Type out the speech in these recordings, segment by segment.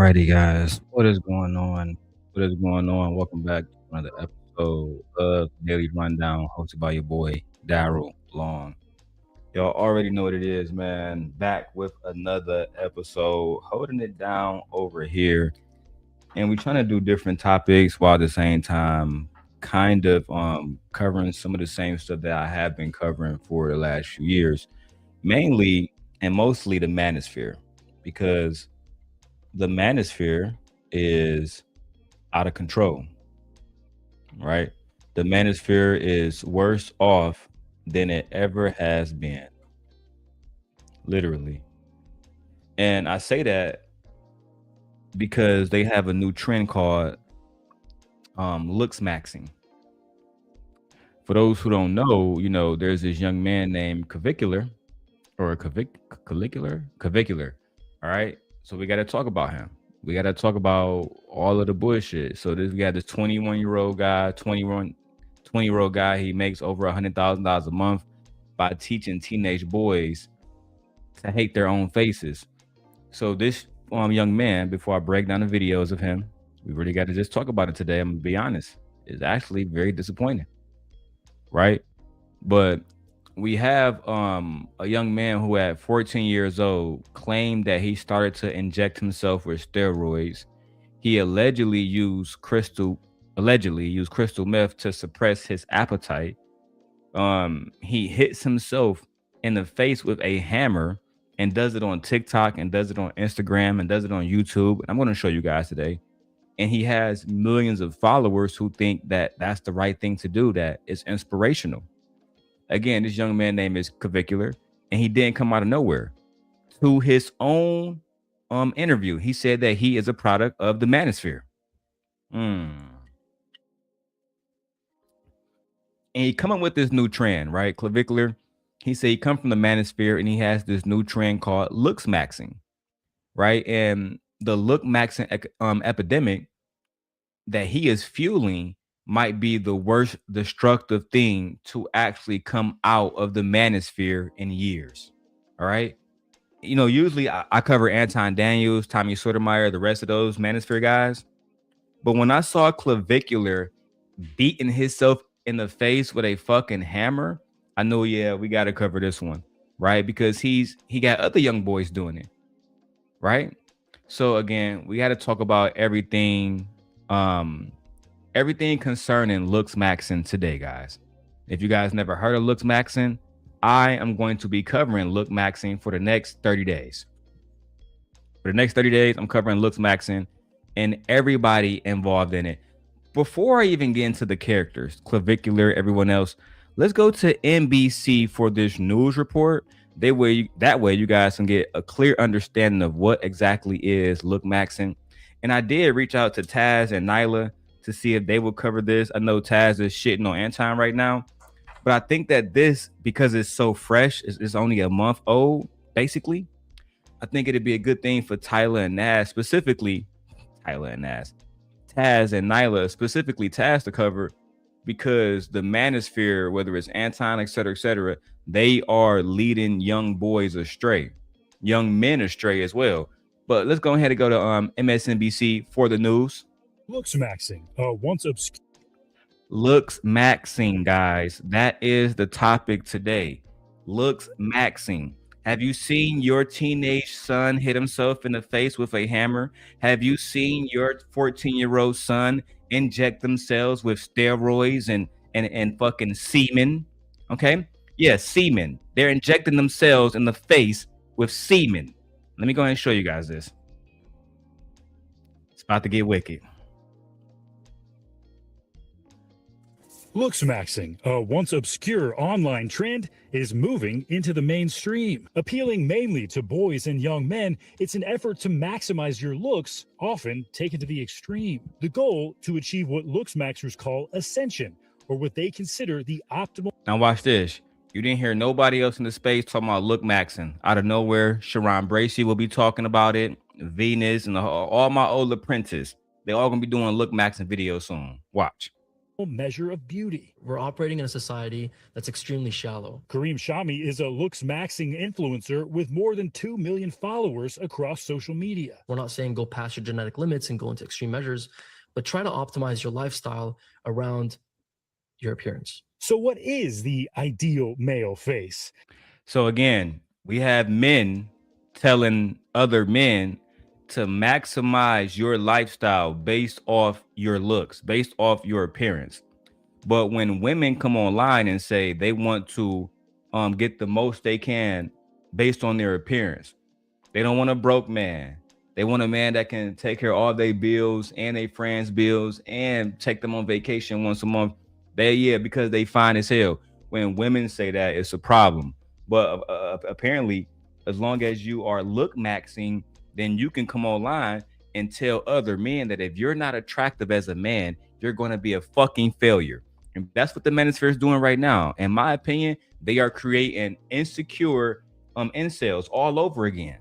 Alrighty, guys. What is going on? What is going on? Welcome back to another episode of Daily Rundown, hosted by your boy Darrel Long. Y'all already know what it is, man. Back with another episode, holding it down over here, and we're trying to do different topics while at the same time, kind of covering some of the same stuff that I have been covering for the last few years, mainly and mostly the manosphere, because the manosphere is out of control, right? The manosphere is worse off than it ever has been, literally. And I say that because they have a new trend called looksmaxxing. For those who don't know, there's this young man named Clavicular or Clavicular. All right. So we got to talk about him. We got to talk about all of the bullshit. So we got this 21-year-old guy, 20-year-old guy. He makes over $100,000 a month by teaching teenage boys to hate their own faces. So this young man, before I break down the videos of him, we really got to just talk about it today. I'm gonna be honest, it's actually very disappointing, right? But we have a young man who at 14 years old claimed that he started to inject himself with steroids. He allegedly used crystal meth to suppress his appetite. He hits himself in the face with a hammer and does it on TikTok and does it on Instagram and does it on YouTube. I'm going to show you guys today. And he has millions of followers who think that that's the right thing to do, that it's inspirational. Again, this young man name is Clavicular, and he didn't come out of nowhere. To his own interview, he said that he is a product of the manosphere. And he coming with this new trend, right? Clavicular, he said he come from the manosphere and he has this new trend called looksmaxxing, right? And the lookmaxxing epidemic that he is fueling might be the worst destructive thing to actually come out of the manosphere in years. All right. Usually I cover Anton Daniels, Tommy Sotomayor, the rest of those manosphere guys. But when I saw Clavicular beating himself in the face with a fucking hammer, I know, yeah, we got to cover this one, right? Because he got other young boys doing it, right? So again, we got to talk about everything concerning looksmaxxing today, guys. If you guys never heard of looksmaxxing, I am going to be covering looksmaxxing for the next 30 days. For the next 30 days, I'm covering looksmaxxing and everybody involved in it. Before I even get into the characters, Clavicular, everyone else, let's go to NBC for this news report. That way you guys can get a clear understanding of what exactly is looksmaxxing. And I did reach out to Taz and Nyla to see if they will cover this. I know Taz is shitting on Anton right now, but I think that this, because it's so fresh, it's only a month old, basically. I think it'd be a good thing for Taz and Nyla, specifically Taz, to cover, because the manosphere, whether it's Anton, et cetera, they are leading young boys astray, young men astray as well. But let's go ahead and go to MSNBC for the news. Looksmaxxing, Looksmaxxing, guys. That is the topic today. Looksmaxxing. Have you seen your teenage son hit himself in the face with a hammer? Have you seen your 14-year-old son inject themselves with steroids and fucking semen? Okay? Yeah, semen. They're injecting themselves in the face with semen. Let me go ahead and show you guys this. It's about to get wicked. Looksmaxxing, a once obscure online trend, is moving into the mainstream. Appealing mainly to boys and young men, it's an effort to maximize your looks, often taken to the extreme. The goal, to achieve what looksmaxxers call ascension, or what they consider the optimal. Now watch this. You didn't hear nobody else in the space talking about looksmaxxing. Out of nowhere, Sharon Bracey will be talking about it. Venus and all my old apprentices. They all gonna be doing looksmaxxing videos soon. Watch. measure of beauty. We're operating in a society that's extremely shallow. Kareem Shami is a looksmaxxing influencer with more than 2 million followers across social media. We're not saying go past your genetic limits and go into extreme measures, but try to optimize your lifestyle around your appearance. So what is the ideal male face? So again, we have men telling other men to maximize your lifestyle based off your looks, based off your appearance. But when women come online and say they want to get the most they can based on their appearance, they don't want a broke man. They want a man that can take care of all their bills and their friends' bills and take them on vacation once a month. Because they fine as hell. When women say that, it's a problem. But apparently, as long as you are look maxing, then you can come online and tell other men that if you're not attractive as a man, you're going to be a fucking failure. And that's what the manosphere is doing right now. In my opinion, they are creating insecure incels all over again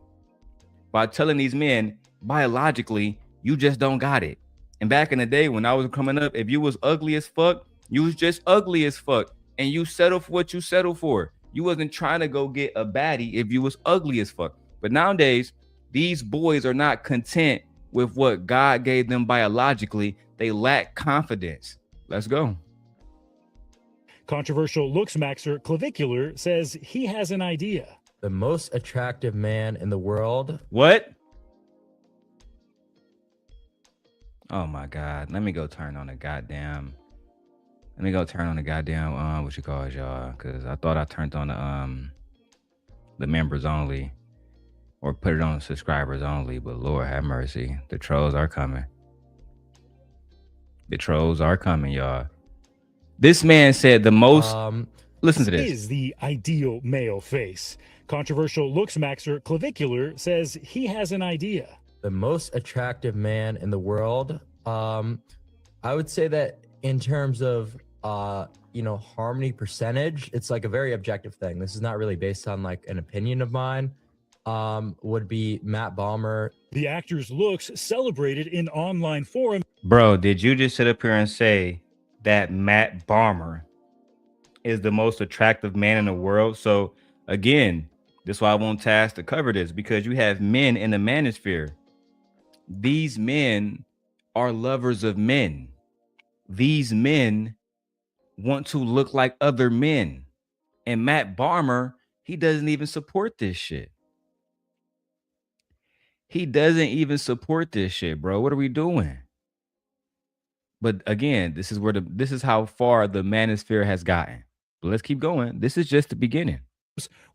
by telling these men biologically, you just don't got it. And back in the day when I was coming up, if you was ugly as fuck, you was just ugly as fuck. And you settle for what you settle for. You wasn't trying to go get a baddie if you was ugly as fuck. But nowadays, these boys are not content with what God gave them biologically. They lack confidence. Let's go. Controversial looksmaxer Clavicular says he has an idea. The most attractive man in the world. What? Oh my God. Let me go turn on the goddamn. What you call it, y'all? Because I thought I turned on the members only, or put it on subscribers only. But Lord have mercy, the trolls are coming. The trolls are coming, y'all. This man said the most. Listen to this. Is the ideal male face. Controversial looksmaxer Clavicular says he has an idea. The most attractive man in the world. I would say that in terms of harmony percentage, it's like a very objective thing. This is not really based on like an opinion of mine. Would be Matt Bomer. The actor's looks celebrated in online forums. Bro, did you just sit up here and say that Matt Bomer is the most attractive man in the world? So again, this is why I want Taz to cover this, because you have men in the manosphere. These men are lovers of men. These men want to look like other men. And Matt Bomer, he doesn't even support this shit. He doesn't even support this shit, bro. What are we doing? But again, this is how far the manosphere has gotten. But let's keep going. This is just the beginning.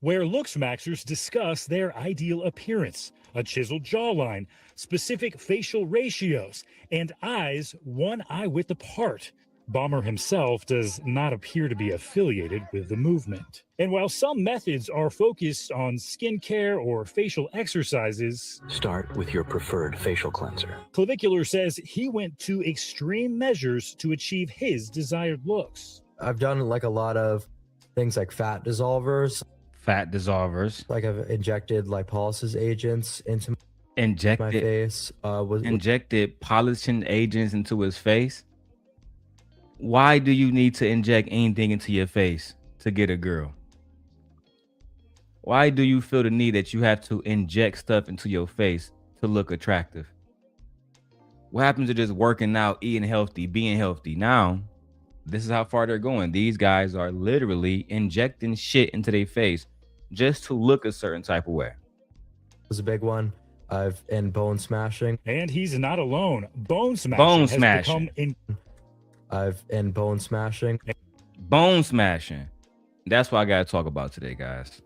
Where looksmaxers discuss their ideal appearance, a chiseled jawline, specific facial ratios, and eyes one eye width apart. Bomer himself does not appear to be affiliated with the movement. And while some methods are focused on skincare or facial exercises, start with your preferred facial cleanser. Clavicular says he went to extreme measures to achieve his desired looks. I've done like a lot of things like fat dissolvers. Like I've injected lipolysis agents into my face. Injected polishing agents into his face. Why do you need to inject anything into your face to get a girl? Why do you feel the need that you have to inject stuff into your face to look attractive? What happens to just working out, eating healthy, being healthy? Now, this is how far they're going. These guys are literally injecting shit into their face just to look a certain type of way. Was a big one. And bone smashing. And he's not alone. Bone smashing. Bone smashing. Bone smashing. That's what I got to talk about today, guys.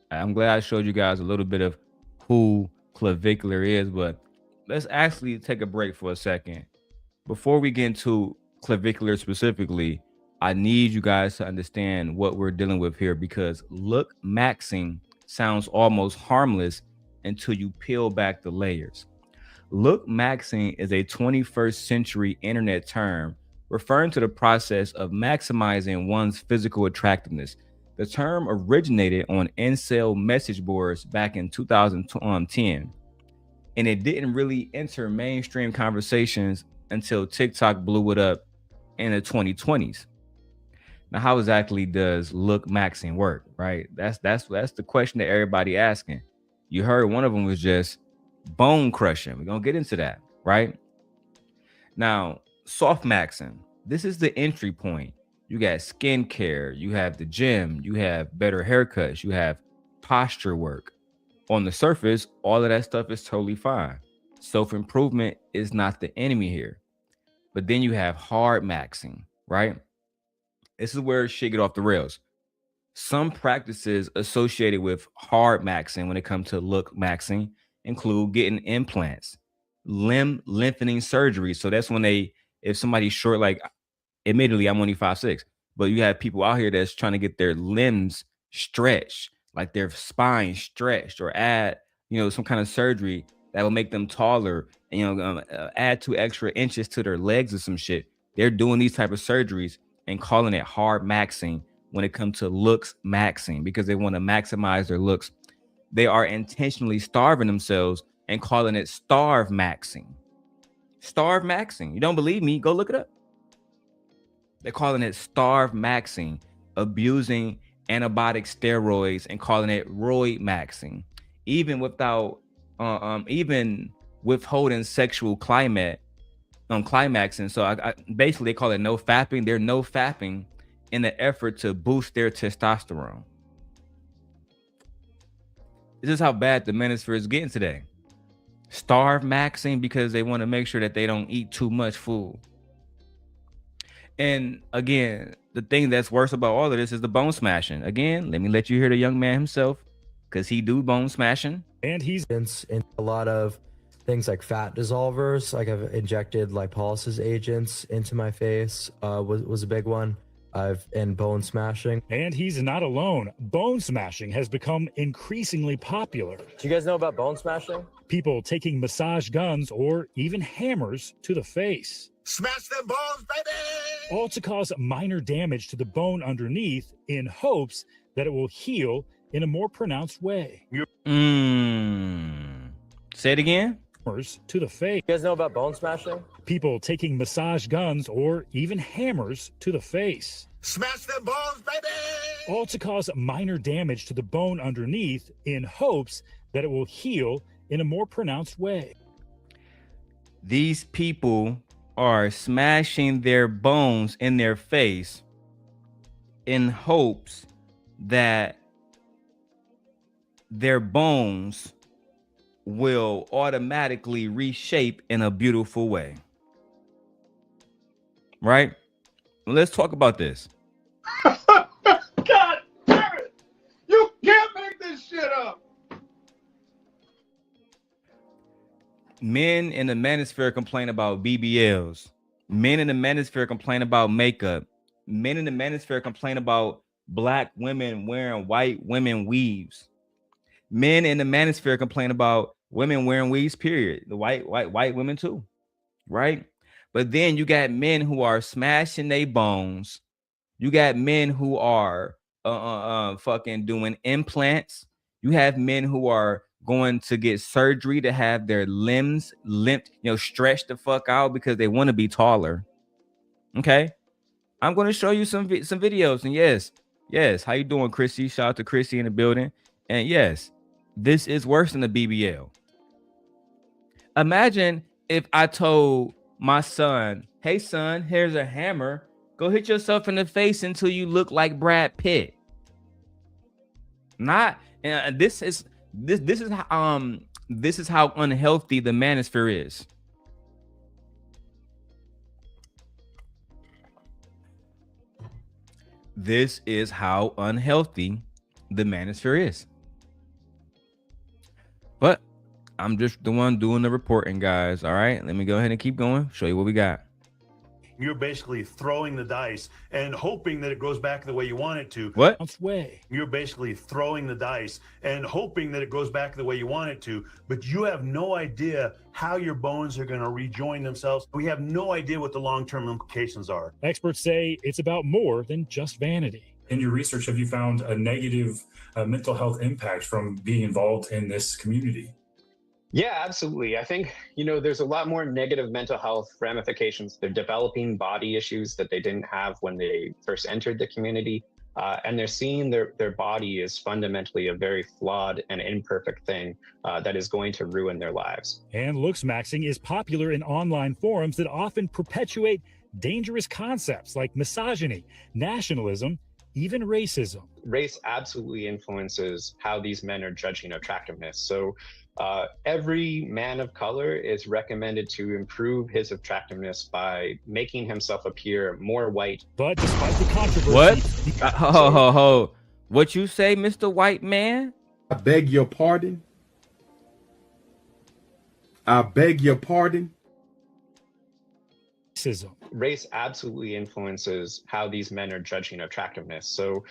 I'm glad I showed you guys a little bit of who Clavicular is, but let's actually take a break for a second. Before we get into Clavicular specifically, I need you guys to understand what we're dealing with here, because look maxing sounds almost harmless until you peel back the layers. Look maxing is a 21st century internet term referring to the process of maximizing one's physical attractiveness. The term originated on incel message boards back in 2010, and it didn't really enter mainstream conversations until TikTok blew it up in the 2020s. Now, how exactly does look maxing work, right? That's the question that everybody asking. You heard one of them was just bone crushing. We're gonna get into that, right? Now, soft maxing. This is the entry point. You got skincare, you have the gym, you have better haircuts, you have posture work. On the surface, all of that stuff is totally fine. Self-improvement is not the enemy here. But then you have hard maxing, right? This is where shit get off the rails. Some practices associated with hard maxing when it comes to look maxing include getting implants, limb lengthening surgery. So that's when if somebody's short, like admittedly, I'm only 5'6", but you have people out here that's trying to get their limbs stretched, like their spine stretched, or add, some kind of surgery that will make them taller, and add 2 extra inches to their legs or some shit. They're doing these type of surgeries and calling it hard maxing when it comes to looks maxing, because they want to maximize their looks. They are intentionally starving themselves and calling it starve maxing. Starve maxing. You don't believe me? Go look it up. They're calling it starve maxing, abusing antibiotic steroids and calling it roid maxing, even without even withholding sexual climaxing. So I basically, they call it no fapping. They're no fapping in the effort to boost their testosterone. This is how bad the manosphere is getting today. Starve maxing because they want to make sure that they don't eat too much food. And again, the thing that's worse about all of this is the bone smashing. Again, let me let you hear the young man himself, because he do bone smashing. And he's in a lot of things like fat dissolvers. Like I've injected lipolysis agents into my face, was a big one. And bone smashing. And he's not alone. Bone smashing has become increasingly popular. Do you guys know about bone smashing? People taking massage guns or even hammers to the face. Smash them bones, baby! All to cause minor damage to the bone underneath in hopes that it will heal in a more pronounced way. Say it again. Hammers to the face. You guys know about bone smashing? People taking massage guns or even hammers to the face. Smash them bones, baby! All to cause minor damage to the bone underneath in hopes that it will heal in a more pronounced way. These people are smashing their bones in their face in hopes that their bones will automatically reshape in a beautiful way. Right? Let's talk about this. God damn it! You can't make this shit up! Men in the manosphere complain about BBLs. Men in the manosphere complain about makeup. Men in the manosphere complain about black women wearing white women weaves. Men in the manosphere complain about women wearing weaves, period. The white women too, right? But then you got men who are smashing their bones. You got men who are fucking doing implants. You have men who are going to get surgery to have their limbs stretched the fuck out because they want to be taller. Okay, I'm going to show you some videos. And yes, how you doing, Chrissy? Shout out to Chrissy in the building. And yes, this is worse than the BBL. Imagine if I told my son, hey son, here's a hammer, go hit yourself in the face until you look like Brad Pitt. This is how unhealthy the manosphere is. This is how unhealthy the manosphere is. But I'm just the one doing the reporting, guys. All right, let me go ahead and keep going. Show you what we got. You're basically throwing the dice and hoping that it goes back the way you want it to. What? Way. You're basically throwing the dice and hoping that it goes back the way you want it to, but you have no idea how your bones are going to rejoin themselves. We have no idea what the long-term implications are. Experts say it's about more than just vanity. In your research, have you found a negative mental health impact from being involved in this community? Yeah, absolutely. I think, there's a lot more negative mental health ramifications. They're developing body issues that they didn't have when they first entered the community. And they're seeing their body is fundamentally a very flawed and imperfect thing that is going to ruin their lives. And looksmaxxing is popular in online forums that often perpetuate dangerous concepts like misogyny, nationalism, even racism. Race absolutely influences how these men are judging attractiveness. So every man of color is recommended to improve his attractiveness by making himself appear more white. But despite the controversy... What? Ho. What you say, Mr. White Man? I beg your pardon. I beg your pardon. Race absolutely influences how these men are judging attractiveness. So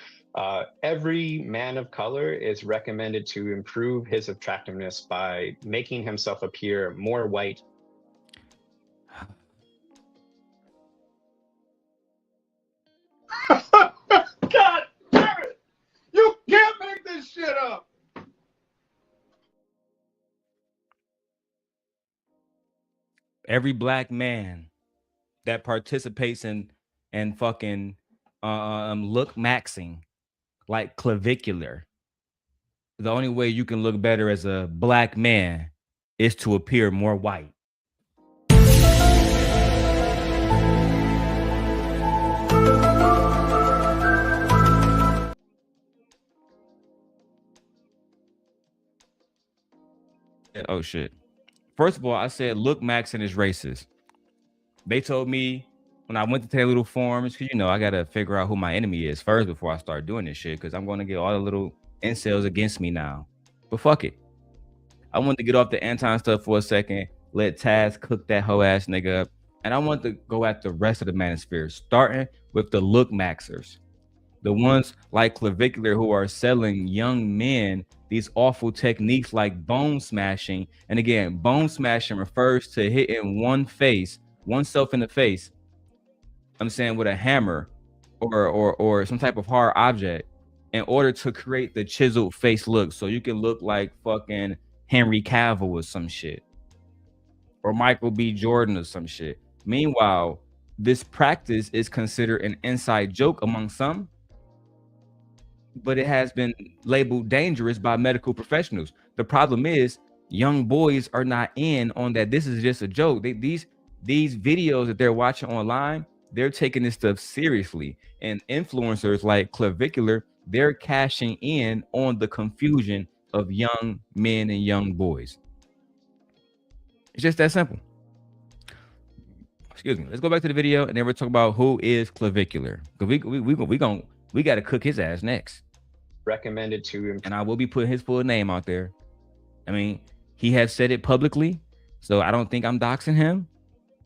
every man of color is recommended to improve his attractiveness by making himself appear more white. God damn it! You can't make this shit up! Every black man that participates in fucking looksmaxxing, like Clavicular, the only way you can look better as a black man is to appear more white. Oh shit. First of all, I said looksmaxxing is racist. They told me when I went to their little forums, because I gotta figure out who my enemy is first before I start doing this shit, because I'm gonna get all the little incels against me now. But fuck it. I wanted to get off the Anton stuff for a second, let Taz cook that hoe ass nigga up, and I want to go at the rest of the manosphere, starting with the lookmaxers. The ones like Clavicular who are selling young men these awful techniques like bone smashing. And again, bone smashing refers to hitting oneself in the face, I'm saying with a hammer or some type of hard object in order to create the chiseled face look. So you can look like fucking Henry Cavill or some shit, or Michael B. Jordan or some shit. Meanwhile, this practice is considered an inside joke among some, but it has been labeled dangerous by medical professionals. The problem is young boys are not in on that. This is just a joke. These videos that they're watching online, they're taking this stuff seriously. And influencers like Clavicular, they're cashing in on the confusion of young men and young boys. It's just that simple. Excuse me. Let's go back to the video and then we'll talk about who is Clavicular. Because we got to cook his ass next. Recommended to, and I will be putting his full name out there. I mean, he has said it publicly, so I don't think I'm doxing him,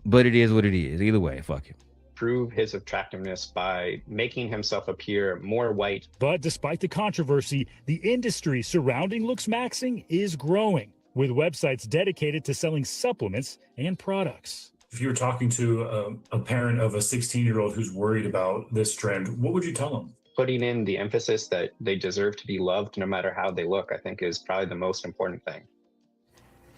but it is what it is. Either way, fuck it. Prove his attractiveness by making himself appear more white. But despite the controversy, the industry surrounding looksmaxxing is growing, with websites dedicated to selling supplements and products. If you were talking to a parent of a 16-year-old who's worried about this trend, what would you tell them? Putting in the emphasis that they deserve to be loved no matter how they look, I think is probably the most important thing.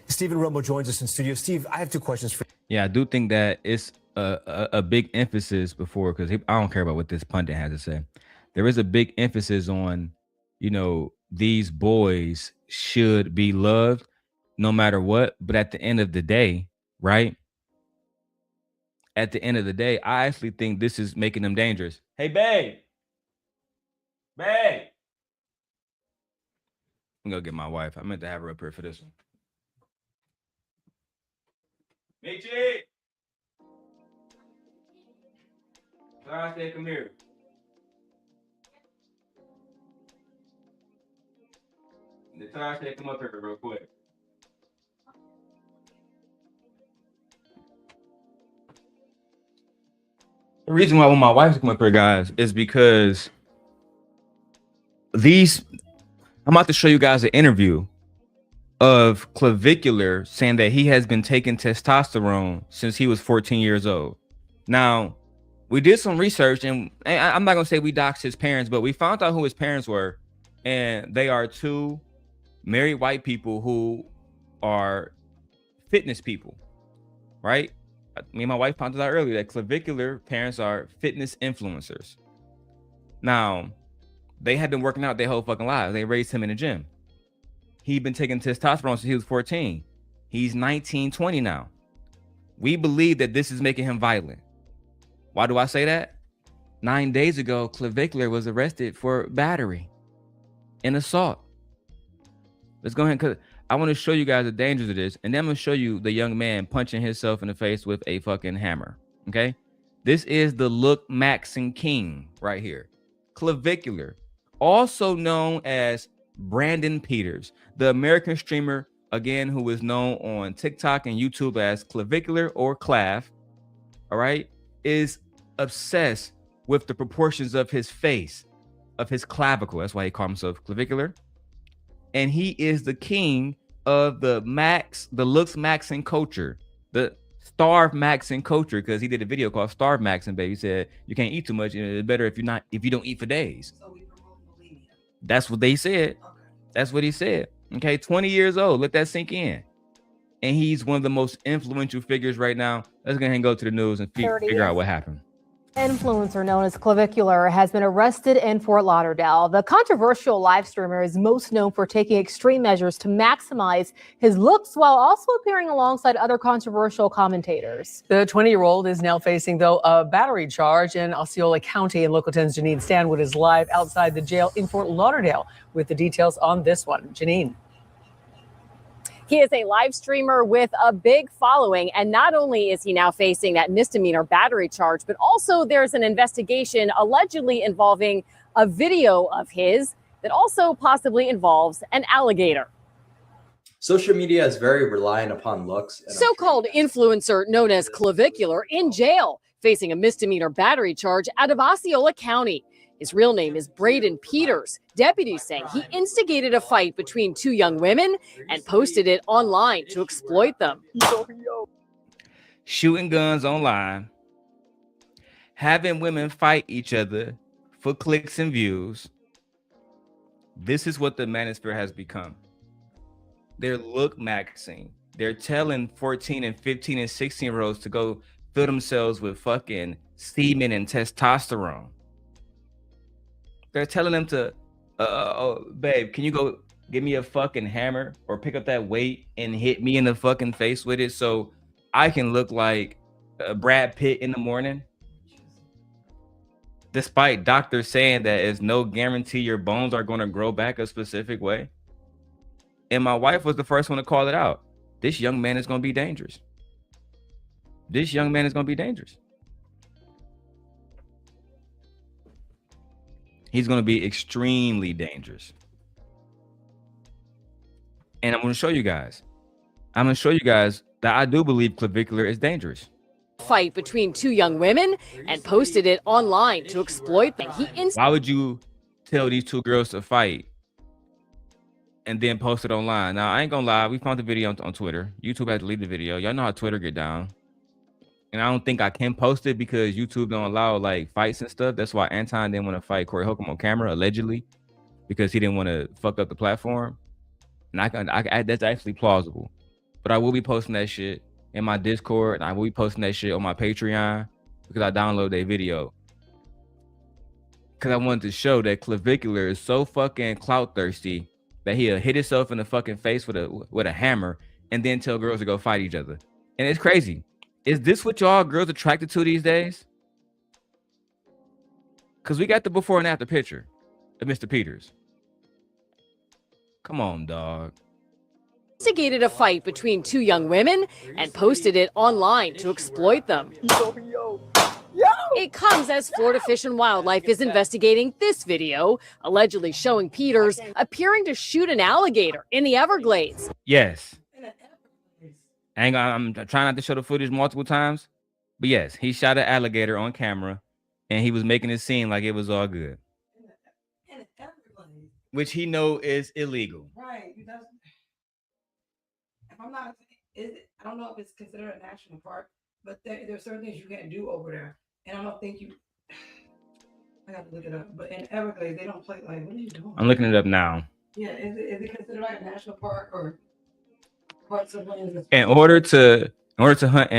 Stephen Rumbo joins us in studio. Steve, I have two questions for you. Yeah, I do think that it's a big emphasis before, because I don't care about what this pundit has to say. There is a big emphasis on, these boys should be loved no matter what. But at the end of the day, right? At the end of the day, I actually think this is making them dangerous. Hey, babe. Babe. I'm gonna get my wife. I meant to have her up here for this one. Michi! Thursday, come here. The Thursday, come up here real quick. The reason why I want my wife to come up here, guys, is because I'm about to show you guys an interview of Clavicular saying that he has been taking testosterone since he was 14 years old. Now, we did some research, and I'm not going to say we doxed his parents, but we found out who his parents were, and they are two married white people who are fitness people, right? Me and my wife pointed out earlier that clavicular parents are fitness influencers. Now, they had been working out their whole fucking lives. They raised him in the gym. He'd been taking testosterone since he was 14. He's 19, 20 now. We believe that this is making him violent. Why do I say that? 9 days ago, Clavicular was arrested for battery and assault. Let's go ahead, because I want to show you guys the dangers of this, and then I'm going to show you the young man punching himself in the face with a fucking hammer, okay? This is the looksmaxxing king right here. Clavicular, also known as Brandon Peters, the American streamer, again, who is known on TikTok and YouTube as Clavicular or Clav, all right, is obsessed with the proportions of his face, of his clavicle. That's why he called himself Clavicular. And he is the king of the looksmaxxing culture, the starve maxing culture, because he did a video called Starve Maxing, baby. He said you can't eat too much. It's better if you don't eat for days. So we promote bulimia. That's what they said. Okay. That's what he said. Okay, 20 years old. Let that sink in. And he's one of the most influential figures right now. Let's go ahead and go to the news and figure out what happened. Influencer known as Clavicular has been arrested in Fort Lauderdale. The controversial live streamer is most known for taking extreme measures to maximize his looks while also appearing alongside other controversial commentators. The 20-year-old is now facing, though, a battery charge in Osceola County, and Local 10's Janine Stanwood is live outside the jail in Fort Lauderdale with the details on this one. Janine. He is a live streamer with a big following, and not only is he now facing that misdemeanor battery charge, but also there's an investigation allegedly involving a video of his that also possibly involves an alligator. Social media is very reliant upon looks. So-called influencer known as Clavicular in jail, facing a misdemeanor battery charge out of Osceola County. His real name is Brandon Peters. Deputies say he instigated a fight between two young women and posted it online to exploit them. Shooting guns online, having women fight each other for clicks and views. This is what the manosphere has become. They're lookmaxing. They're telling 14 and 15 and 16-year-olds to go fill themselves with fucking semen and testosterone. They're telling them to, oh, babe, can you go give me a fucking hammer or pick up that weight and hit me in the fucking face with it so I can look like Brad Pitt in the morning? Despite doctors saying that there's no guarantee your bones are going to grow back a specific way. And my wife was the first one to call it out. This young man is going to be dangerous. This young man is going to be dangerous. He's going to be extremely dangerous. And I'm going to show you guys. I'm going to show you guys that I do believe Clavicular is dangerous. Fight between two young women and posted it online to exploit them. Why would you tell these two girls to fight and then post it online? Now, I ain't going to lie. We found the video on Twitter. YouTube had to leave the video. Y'all know how Twitter get down. And I don't think I can post it because YouTube don't allow like fights and stuff. That's why Anton didn't want to fight Corey Holcomb on camera, allegedly, because he didn't want to fuck up the platform. And that's actually plausible. But I will be posting that shit in my Discord, and I will be posting that shit on my Patreon because I download their video. Because I wanted to show that Clavicular is so fucking clout thirsty that he'll hit himself in the fucking face with a hammer and then tell girls to go fight each other. And it's crazy. Is this what y'all girls attracted to these days? Because we got the before and after picture of Mr. Peters. Come on, dog. Instigated a fight between two young women and posted it online to exploit them. It comes as Florida Fish and Wildlife is investigating this video, allegedly showing Peters appearing to shoot an alligator in the Everglades. Yes. I'm trying not to show the footage multiple times, but yes, he shot an alligator on camera and he was making it seem like it was all good, which he know is illegal. Right. If I'm not, I don't know if it's considered a national park, but there are certain things you can't do over there. And I don't think I got to look it up, but in Everglades, they don't play like, what are you doing? I'm looking it up now. Yeah, is it considered like a national park or? parts of land. In order to hunt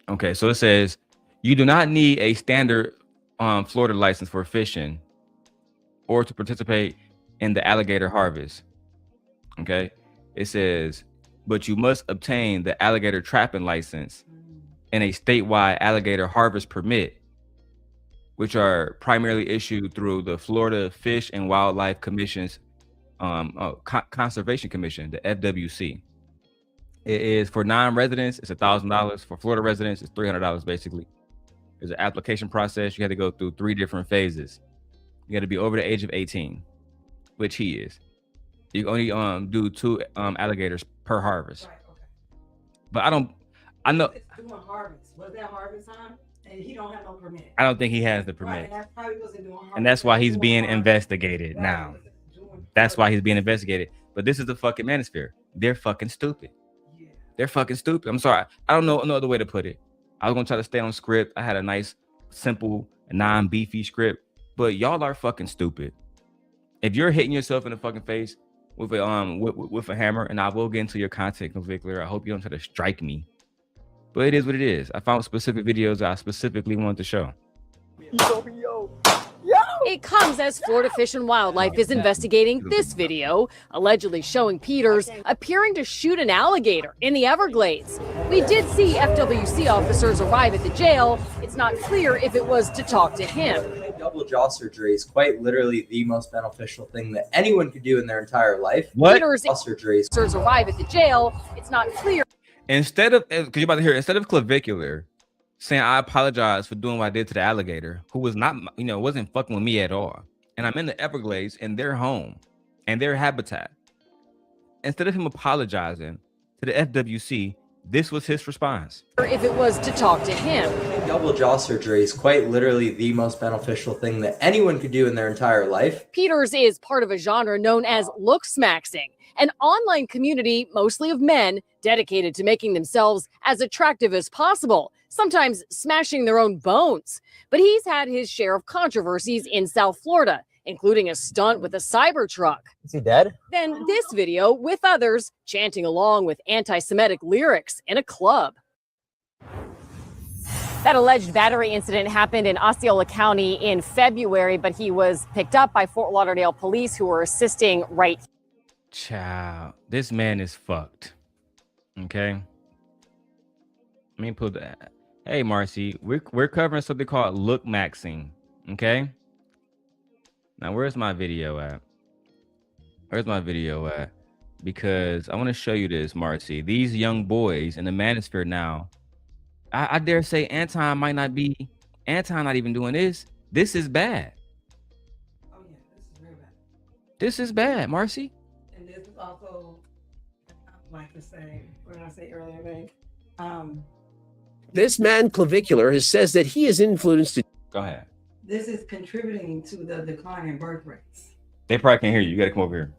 okay, so it says you do not need a standard Florida license for fishing or to participate in the alligator harvest. Okay, it says, but you must obtain the alligator trapping license and a statewide alligator harvest permit, which are primarily issued through the Florida Fish and Wildlife Commission's Conservation Commission, the FWC. It is for non-residents, it's $1,000. For Florida residents, it's $300 basically. There's an application process. You had to go through 3 different phases. You got to be over the age of 18, which he is. You only do 2 alligators per harvest. Right, okay. But I know It's doing harvest. Was that harvest time? And he don't have no permit. I don't think he has the Right, permit. and that's probably wasn't doing harvest. And that's why he's Doing being harvest. investigated Right, now. doing That's why he's being investigated. But this is the fucking manosphere. They're fucking stupid. Yeah. They're fucking stupid. I'm sorry. I don't know no other way to put it. I was gonna try to stay on script. I had a nice, simple, non-beefy script, but y'all are fucking stupid. If you're hitting yourself in the fucking face with a hammer, and I will get into your content, Clavicular, I hope you don't try to strike me. But it is what it is. I found specific videos I specifically wanted to show. It comes as Florida Fish and Wildlife is investigating this video, allegedly showing Peters appearing to shoot an alligator in the Everglades. We did see FWC officers arrive at the jail. It's not clear if it was to talk to him. Double jaw surgery is quite literally the most beneficial thing that anyone could do in their entire life. What? Peters Jaw surgeries. officers arrive at the jail. It's not clear. Instead of, because you're about to hear, instead of Clavicular saying I apologize for doing what I did to the alligator, who was not, wasn't fucking with me at all, and I'm in the Everglades in their home and their habitat. Instead of him apologizing to the FWC, this was his response. If it was to talk to him. Double jaw surgery is quite literally the most beneficial thing that anyone could do in their entire life. Peters is part of a genre known as looksmaxxing, an online community mostly of men dedicated to making themselves as attractive as possible, sometimes smashing their own bones. But he's had his share of controversies in South Florida, including a stunt with a Cybertruck. Is he dead? Then this video with others chanting along with anti-Semitic lyrics in a club. That alleged battery incident happened in Osceola County in February, but he was picked up by Fort Lauderdale police who were assisting right. Child, this man is fucked. Okay. Let me put that. Hey, Marcy, we're covering something called looksmaxxing. Okay. Now, where's my video at? Where's my video at? Because I want to show you this, Marcy. These young boys in the manosphere now. I dare say Anton might not be. Anton not even doing this. This is bad. Oh yeah, this is very bad. This is bad, Marcy. And this is also, I like to say, what did I say earlier, babe? This man Clavicular says that he is influenced to. Go ahead. This is contributing to the decline in birth rates. They probably can't hear you. You got to come over here.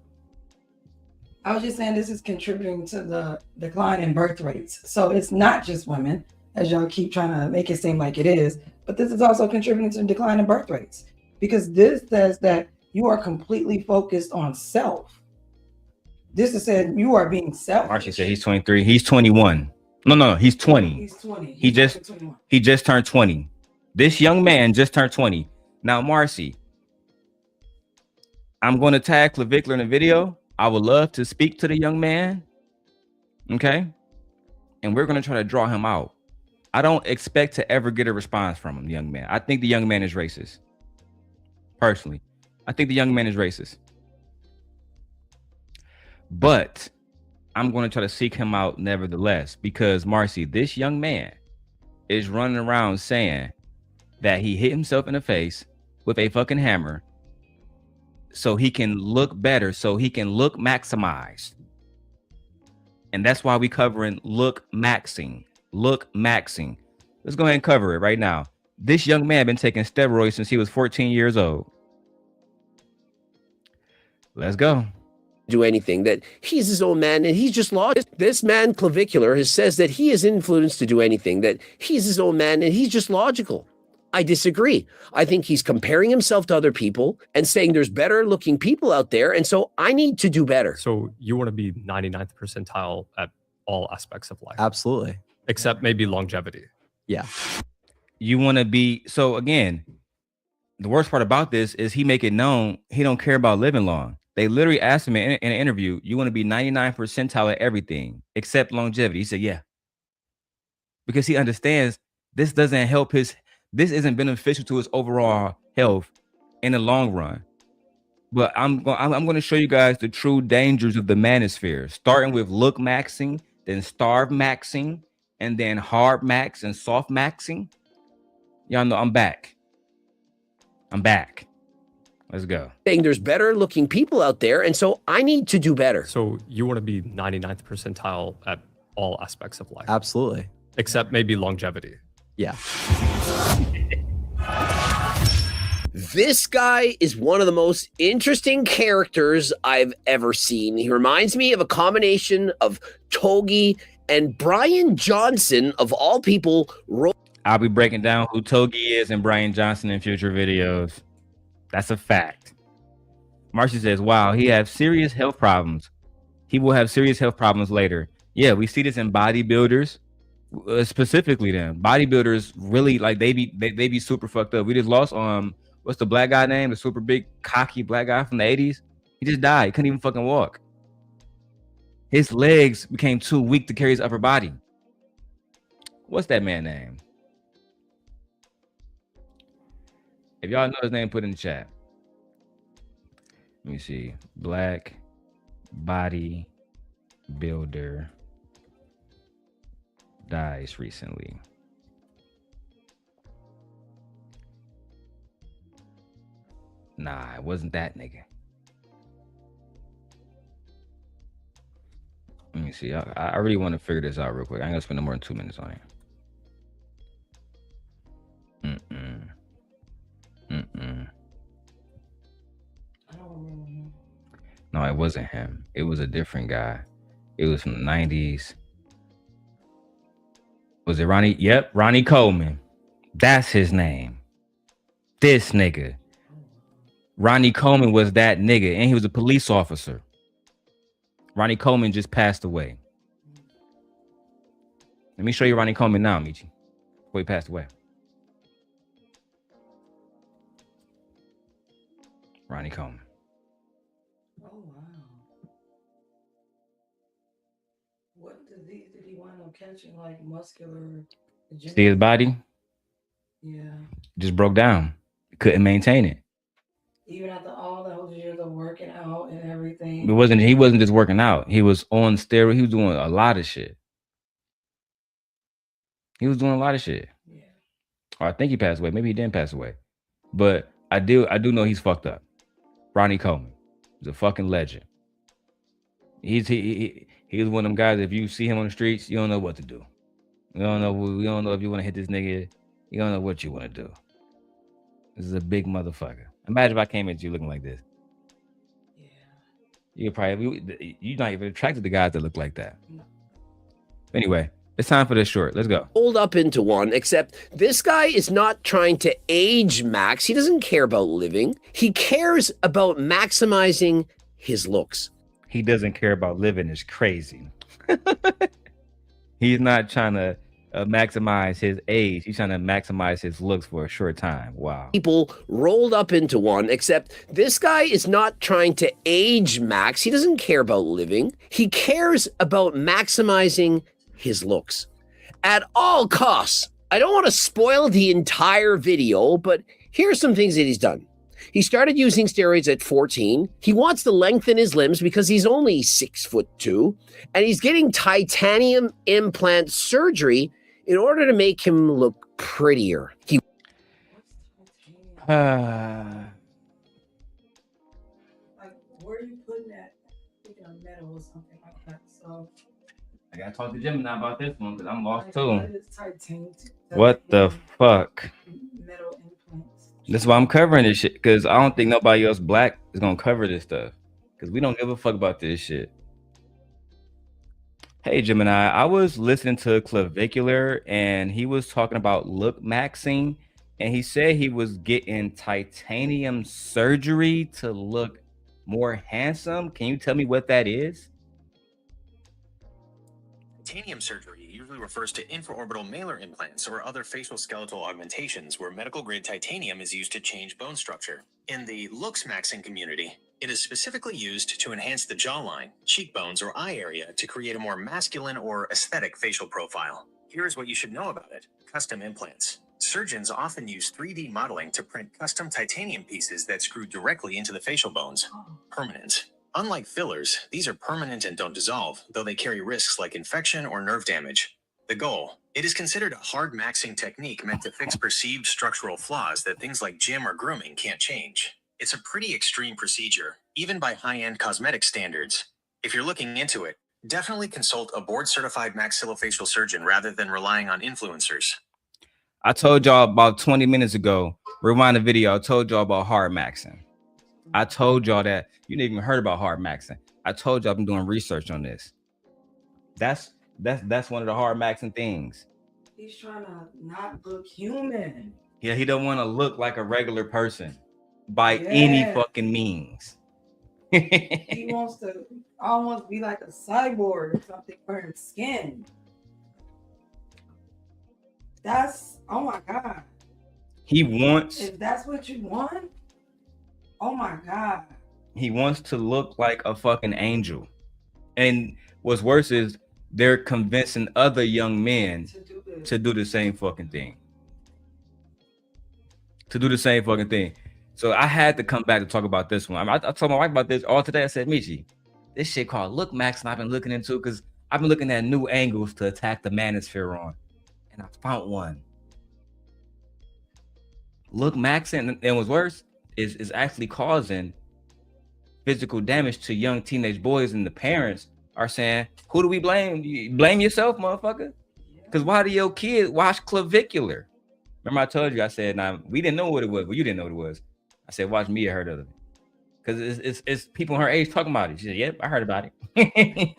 I was just saying this is contributing to the decline in birth rates. So it's not just women, as y'all keep trying to make it seem like it is, but this is also contributing to the decline in birth rates, because this says that you are completely focused on self. This is said you are being selfish. Marcy said he's 23. He's 21. No, he's 20. He's 20. He just turned 20. This young man just turned 20. Now, Marcy, I'm going to tag Clavicular in the video. I would love to speak to the young man. Okay. And we're going to try to draw him out. I don't expect to ever get a response from him, the young man. I think the young man is racist. Personally, I think the young man is racist. But I'm going to try to seek him out nevertheless, because Marcy, this young man is running around saying that he hit himself in the face with a fucking hammer so he can look better, so he can look maximized. And that's why we covering looksmaxxing. Looksmaxxing. Let's go ahead and cover it right now. This young man been taking steroids since he was 14 years old. Let's go. Do anything, that he's his own man and he's just logical. This man Clavicular says that he is influenced to do anything, that he's his own man and he's just logical. I disagree. I think he's comparing himself to other people and saying there's better looking people out there. And so I need to do better. So you want to be 99th percentile at all aspects of life. Absolutely. Except maybe longevity. Yeah. You want to be, so again, the worst part about this is he make it known he don't care about living long. They literally asked him in an interview, you want to be 99 percentile at everything except longevity. He said, yeah. Because he understands this doesn't help this isn't beneficial to his overall health in the long run. But I'm going to show you guys the true dangers of the manosphere, starting with look maxing, then starve maxing, and then hard max and soft maxing. Y'all know I'm back. Let's go. Saying there's better looking people out there. And so I need to do better. So you want to be 99th percentile at all aspects of life. Absolutely. Except maybe longevity. Yeah. This guy is one of the most interesting characters I've ever seen. He reminds me of a combination of Togi and Brian Johnson, of all people. I'll be breaking down who Togi is and Brian Johnson in future videos. That's a fact. Marcia says, wow, he has serious health problems. He will have serious health problems later. Yeah, we see this in bodybuilders. Specifically them. Bodybuilders really, like, they be super fucked up. We just lost what's the black guy name? The super big cocky black guy from the 80s. He just died. He couldn't even fucking walk. His legs became too weak to carry his upper body. What's that man's name? If y'all know his name, put it in the chat. Let me see. Black body builder dies recently. Nah, it wasn't that nigga. Let me see. I really want to figure this out real quick. I ain't gonna spend no more than 2 minutes on it. No, it wasn't him. It was a different guy. It was from the 90s. Was it Ronnie? Yep, Ronnie Coleman. That's his name. This nigga. Ronnie Coleman was that nigga, and he was a police officer. Ronnie Coleman just passed away. Let me show you Ronnie Coleman now, Michi, before he passed away. Ronnie Coleman. Oh, wow. What disease did he wind up catching, like muscular? See his body? Yeah. Just broke down. Couldn't maintain it. Even after all those years of working out and everything. He wasn't just working out. He was on steroids. He was doing a lot of shit. Yeah. Or I think he passed away. Maybe he didn't pass away. But I do know he's fucked up. Ronnie Coleman. He's a fucking legend. He's one of them guys, if you see him on the streets, you don't know what to do. You don't know if you want to hit this nigga. You don't know what you want to do. This is a big motherfucker. Imagine if I came at you looking like this. Yeah. You're not even attracted to guys that look like that. No. Anyway, it's time for this short. Let's go. Rolled up into one, except this guy is not trying to age max. He doesn't care about living. He cares about maximizing his looks. He doesn't care about living. It's crazy. He's not trying to maximize his age. He's trying to maximize his looks for a short time. Wow. People rolled up into one, except this guy is not trying to age max. He doesn't care about living. He cares about maximizing his looks at all costs. I don't want to spoil the entire video, but here's some things that he's done. He started using steroids at 14. He wants to lengthen his limbs because he's only 6'2", and he's getting titanium implant surgery in order to make him look prettier. Like, where are you putting that? Thinking of metal or something like that. So I gotta talk to Gemini about this one because I'm lost too. What What the fuck? metal implants? That's why I'm covering this shit, because I don't think nobody else black is gonna cover this stuff, because we don't give a fuck about this shit. Hey Gemini, I was listening to Clavicular and he was talking about look maxing and he said he was getting titanium surgery to look more handsome. Can you tell me what that is? Titanium surgery usually refers to infraorbital malar implants or other facial skeletal augmentations where medical grade titanium is used to change bone structure. In the looksmaxxing community, it is specifically used to enhance the jawline, cheekbones, or eye area to create a more masculine or aesthetic facial profile. Here's what you should know about it: custom implants. Surgeons often use 3D modeling to print custom titanium pieces that screw directly into the facial bones. Permanent. Unlike fillers, these are permanent and don't dissolve, though they carry risks like infection or nerve damage. The goal: it is considered a hard maxing technique meant to fix perceived structural flaws that things like gym or grooming can't change. It's a pretty extreme procedure, even by high-end cosmetic standards. If you're looking into it, definitely consult a board-certified maxillofacial surgeon rather than relying on influencers. I told y'all about 20 minutes ago, rewind the video, I told y'all about hard maxing. I told y'all that you didn't even heard about hard maxing. I told y'all I've been doing research on this. That's one of the hard maxing things. He's trying to not look human. Yeah, he don't want to look like a regular person by any fucking means. He wants to almost be like a cyborg or something, wearing skin. That's, oh my God. He wants, if that's what you want, oh my God. He wants to look like a fucking angel. And what's worse is they're convincing other young men to do the same fucking thing. So I had to come back to talk about this one. I told my wife about this all today. I said, Michi, this shit called Look Max, and I've been looking into, because I've been looking at new angles to attack the manosphere on. And I found one. Look Max, and what's worse is actually causing physical damage to young teenage boys, and the parents are saying, who do we blame? You blame yourself, motherfucker. Because why do your kids watch Clavicular? Remember I told you, I said, now we didn't know what it was, but you didn't know what it was. I said, watch Mia heard of it. Because it's people her age talking about it. She said, yep, I heard about it.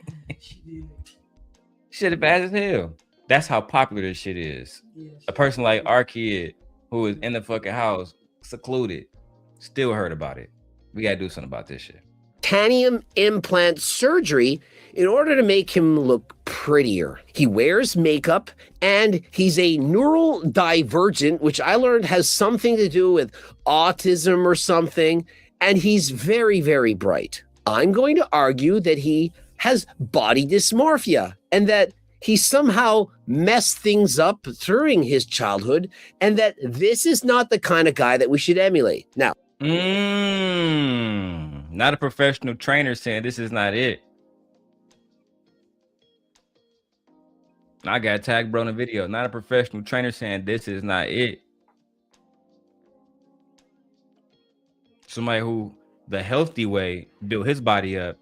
Shit is bad as hell. That's how popular this shit is. A person like our kid who is in the fucking house, secluded, still heard about it. We gotta do something about this shit. Titanium implant surgery in order to make him look prettier. He wears makeup and he's a neural divergent, which I learned has something to do with autism or something. And he's very, very bright. I'm going to argue that he has body dysmorphia and that he somehow messed things up during his childhood, and that this is not the kind of guy that we should emulate. Now, not a professional trainer saying this is not it. I got tagged bro in the video. Not a professional trainer saying this is not it. Somebody who the healthy way built his body up,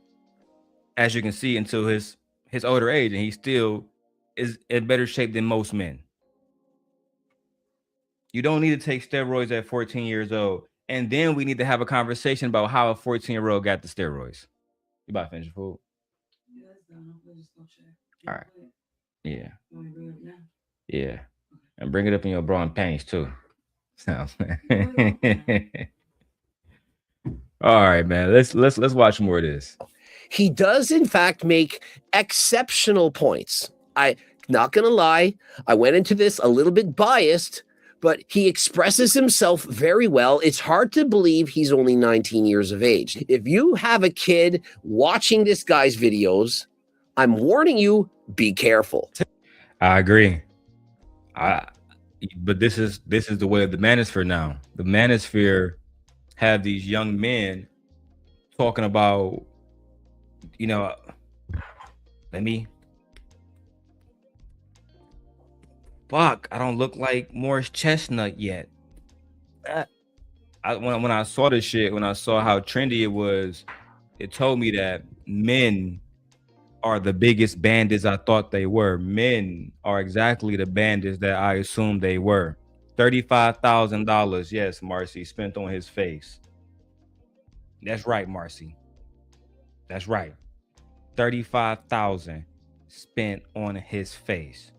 as you can see, until his older age, and he still is in better shape than most men. You don't need to take steroids at 14 years old. And then we need to have a conversation about how a 14-year-old got the steroids. You about to finish your food? Yeah, that's done. I'm just gonna check. All right. Yeah. You want me to bring it up now? Yeah. And bring it up in your bra and panties too. Sounds. All right, man. Let's watch more of this. he does in fact make exceptional points. I not gonna lie, I went into this a little bit biased, but he expresses himself very well. It's hard to believe he's only 19 years of age. If you have a kid watching this guy's videos, I'm warning you, be careful. I agree. But this is the way of the manosphere now. The manosphere have these young men talking about, you know, fuck, I don't look like Morris Chestnut yet. When I saw this shit, when I saw how trendy it was, it told me that men are the biggest bandits I thought they were. Men are exactly the bandits that I assumed they were. $35,000, yes, Marcy, spent on his face. That's right, Marcy. That's right. 35,000 spent on his face.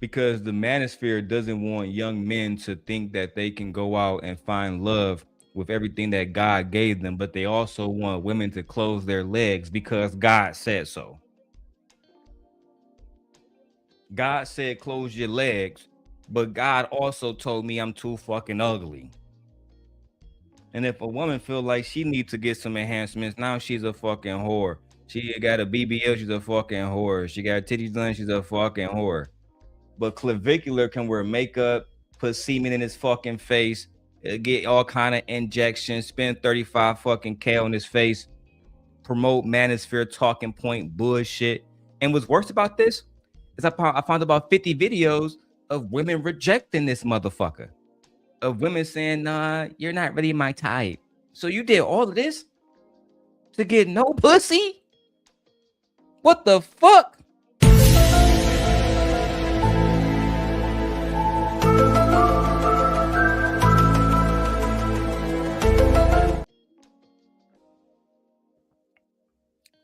because the manosphere doesn't want young men to think that they can go out and find love with everything that God gave them, but they also want women to close their legs because God said so. God said close your legs, but God also told me I'm too fucking ugly. And if a woman feel like she needs to get some enhancements, now she's a fucking whore. She got a BBL, she's a fucking whore. She got titties done, she's a fucking whore. But Clavicular can wear makeup, put semen in his fucking face, get all kind of injections, spend 35 fucking K on his face, promote manosphere talking point bullshit. And what's worse about this is I found about 50 videos of women rejecting this motherfucker. Of women saying, nah, you're not really my type. So you did all of this to get no pussy? What the fuck?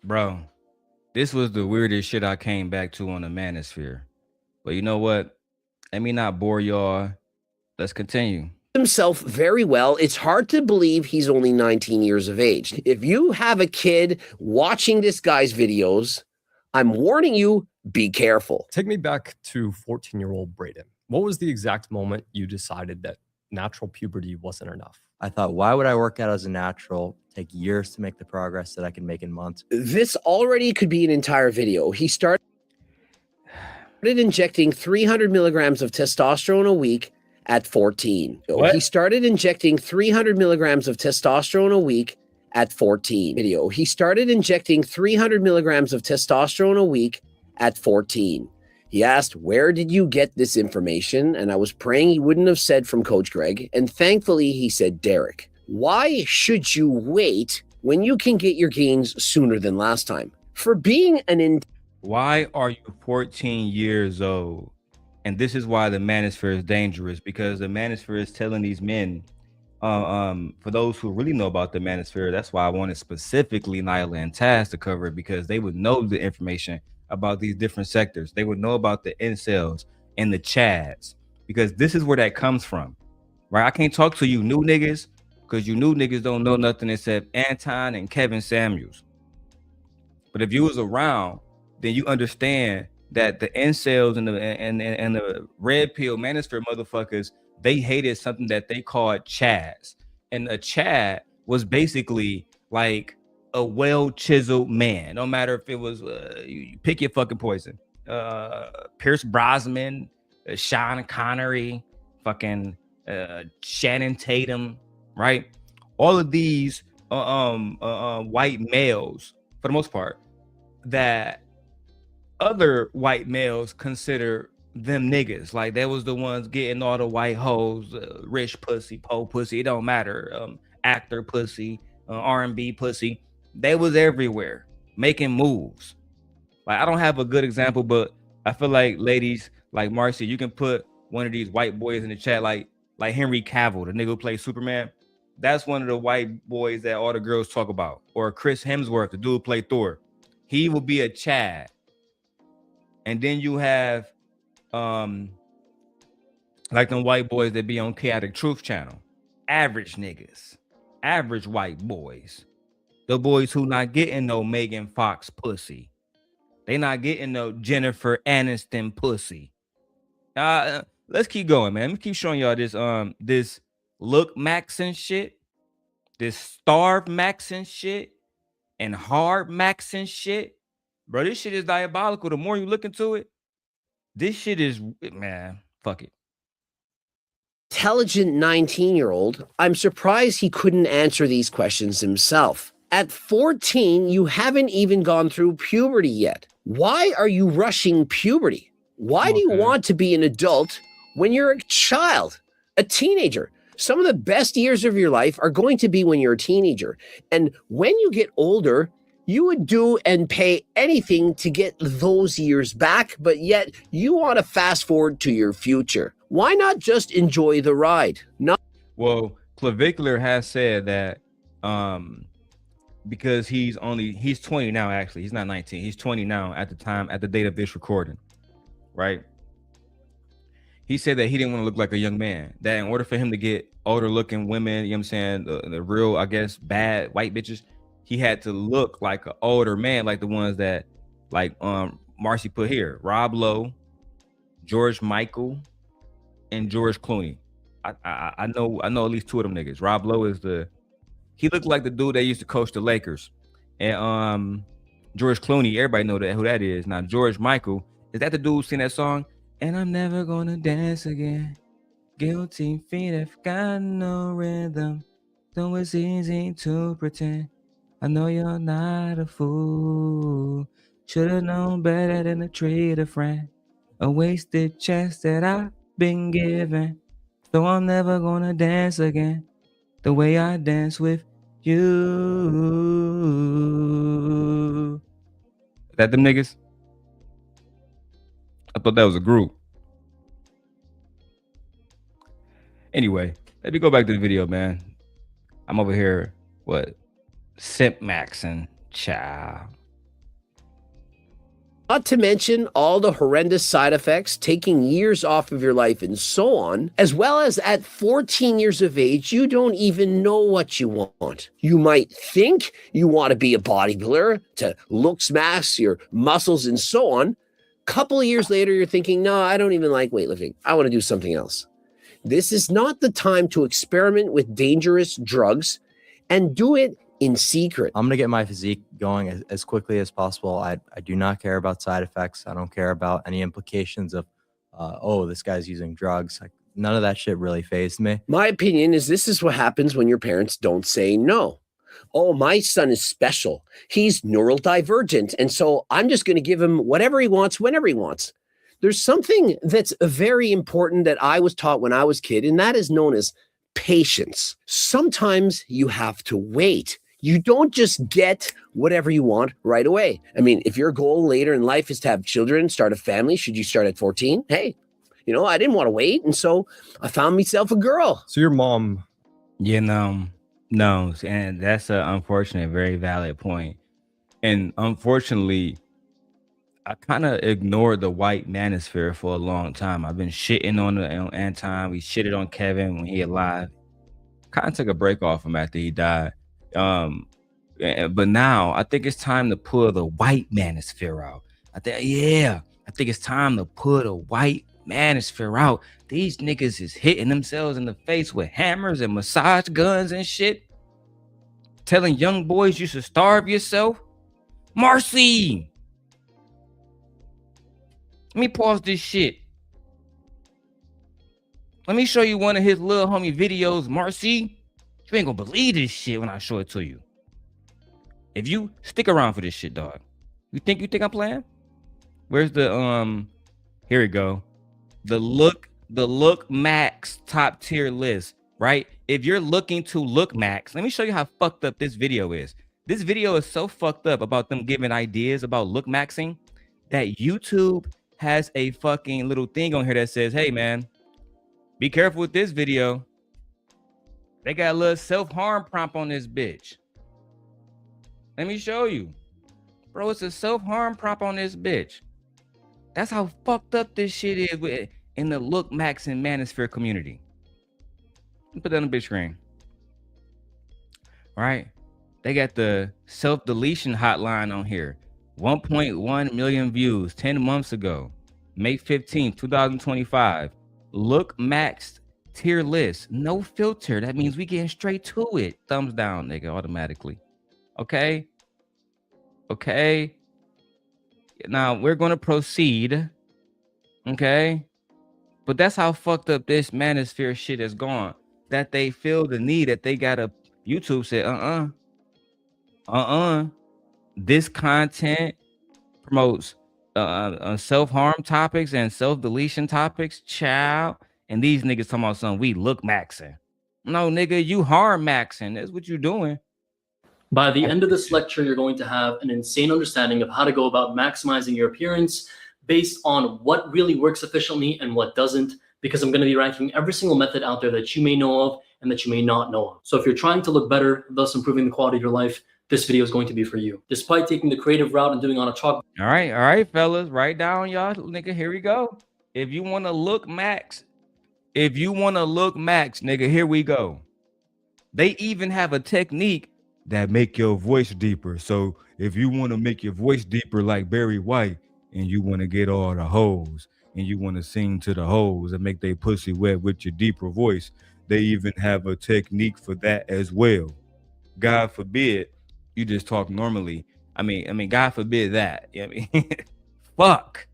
Bro, this was the weirdest shit I came back to on the manosphere. But you know what? Let me not bore y'all. Let's continue. Himself very well. It's hard to believe he's only 19 years of age. If you have a kid watching this guy's videos, I'm warning you, be careful. Take me back to 14-year-old Braden. What was the exact moment you decided that natural puberty wasn't enough? I thought, why would I work out as a natural, take years to make the progress that I can make in months? This already could be an entire video. He started injecting 300 milligrams of testosterone a week at 14. What? He started injecting 300 milligrams of testosterone a week at 14. He started injecting 300 milligrams of testosterone a week at 14. He asked, where did you get this information? And I was praying he wouldn't have said from Coach Greg. And thankfully he said, Derek, why should you wait when you can get your gains sooner than last time? For being an Why are you 14 years old? And this is why the manosphere is dangerous, because the manosphere is telling these men, for those who really know about the manosphere, that's why I wanted specifically Nyla and Taz to cover it, because they would know the information about these different sectors. They would know about the incels and the chads, because this is where that comes from, right? I can't talk to you new niggas because you new niggas don't know nothing except Anton and Kevin Samuels. But if you was around, then you understand that the incels and the red pill manosphere motherfuckers, they hated something that they called chads. And a chad was basically like a well-chiseled man. No matter if it was, you pick your fucking poison. Pierce Brosnan, Sean Connery, fucking Shannon Tatum, right? All of these white males, for the most part, that other white males consider them niggas. Like, they was the ones getting all the white hoes, rich pussy, po pussy, it don't matter, actor pussy, R&B pussy. They was everywhere making moves. Like, I don't have a good example, but I feel like, ladies, like Marcy, you can put one of these white boys in the chat, like Henry Cavill, the nigga who plays Superman. That's one of the white boys that all the girls talk about. Or Chris Hemsworth, the dude who played Thor. He will be a chad. And then you have like them white boys that be on Chaotic Truth channel. Average niggas. Average white boys. The boys who not getting no Megan Fox pussy. They not getting no Jennifer Aniston pussy. Let's keep going, man. Let me keep showing y'all this this looksmaxxing shit, this starvemaxxing shit, and hardmaxxing shit. Bro, this shit is diabolical. The more you look into it, this shit is, man, fuck it. Intelligent 19-year-old, I'm surprised he couldn't answer these questions himself. At 14, you haven't even gone through puberty yet. Why are you rushing puberty? Why do you want to be an adult when you're a child, a teenager? Some of the best years of your life are going to be when you're a teenager. And when you get older, you would do and pay anything to get those years back, but yet you want to fast forward to your future. Why not just enjoy the ride? Well, Clavicular has said that because he's 20 now, actually. He's not 19. He's 20 now at the date of this recording, right? he said that he didn't want to look like a young man. That in order for him to get older looking women, you know what I'm saying, the real, I guess, bad white bitches, he had to look like an older man, like the ones that, like Marcy put here: Rob Lowe, George Michael, and George Clooney. I know at least two of them niggas. Rob Lowe is he looked like the dude that used to coach the Lakers, and George Clooney, everybody know who that is. Now George Michael, is that the dude who sing that song? And I'm never gonna dance again. Guilty feet have got no rhythm. Though it's easy to pretend. I know you're not a fool. Should've known better than to treat a friend. A wasted chance that I've been given. So I'm never gonna dance again the way I dance with you. Is that them niggas? I thought that was a group. Anyway, let me go back to the video, man. I'm over here, simp maxing, child. Not to mention all the horrendous side effects, taking years off of your life and so on, as well as at 14 years of age, you don't even know what you want. You might think you want to be a bodybuilder to looksmaxx your muscles and so on. Couple of years later, you're thinking, no, I don't even like weightlifting. I want to do something else. This is not the time to experiment with dangerous drugs, and do it in secret. I'm going to get my physique going as quickly as possible. I do not care about side effects. I don't care about any implications of, oh, this guy's using drugs. Like, none of that shit really fazed me. My opinion is this is what happens when your parents don't say no. Oh, my son is special. He's neurodivergent. And so I'm just going to give him whatever he wants, whenever he wants. There's something that's very important that I was taught when I was a kid, and that is known as patience. Sometimes you have to wait. You don't just get whatever you want right away. I mean, if your goal later in life is to have children, start a family, should you start at 14? Hey, I didn't want to wait. And so I found myself a girl. So your mom. No, and that's an unfortunate, very valid point. And unfortunately, I kind of ignored the white manosphere for a long time. I've been shitting on Anton. We shitted on Kevin when he alive. Kind of took a break off him after he died. But now I think it's time to pull the white manosphere out. I think it's time to pull the white manosphere out. These niggas is hitting themselves in the face with hammers and massage guns and shit. Telling young boys you should starve yourself. Marcy! Let me pause this shit. Let me show you one of his little homie videos, Marcy. You ain't gonna believe this shit when I show it to you. If you stick around for this shit, dog. You think I'm playing? Where's the here we go. The looksmaxxing top tier list, right? If you're looking to looksmaxxing, let me show you how fucked up this video is. This video is so fucked up about them giving ideas about looksmaxxing that YouTube has a fucking little thing on here that says, hey man, be careful with this video. They got a little self-harm prompt on this bitch. Let me show you. Bro, it's a self-harm prompt on this bitch. That's how fucked up this shit is in the looksmaxxing manosphere community. Put that on the big screen. All right. They got the self-deletion hotline on here. 1.1 million views 10 months ago. May 15th, 2025. Looksmaxxing tier list. No filter. That means we getting straight to it. Thumbs down, nigga, automatically. Okay. Now we're going to proceed. Okay. But that's how fucked up this manosphere shit is gone. That they feel the need that they got a YouTube said, this content promotes self-harm topics and self-deletion topics, child. And these niggas talking about something, we looksmaxxing. No, nigga, you harm maxing. That's what you're doing. By the end of this lecture, you're going to have an insane understanding of how to go about maximizing your appearance based on what really works efficiently and what doesn't, because I'm going to be ranking every single method out there that you may know of and that you may not know of. So if you're trying to look better, thus improving the quality of your life, this video is going to be for you. Despite taking the creative route and doing on a chalk. All right, fellas, write down y'all, nigga. Here we go. If you want to look max, nigga, here we go. They even have a technique that make your voice deeper. So if you want to make your voice deeper like Barry White, and you want to get all the hoes, and you want to sing to the hoes and make their pussy wet with your deeper voice, they even have a technique for that as well. God forbid you just talk normally. I mean, God forbid that. You know what I mean? Fuck.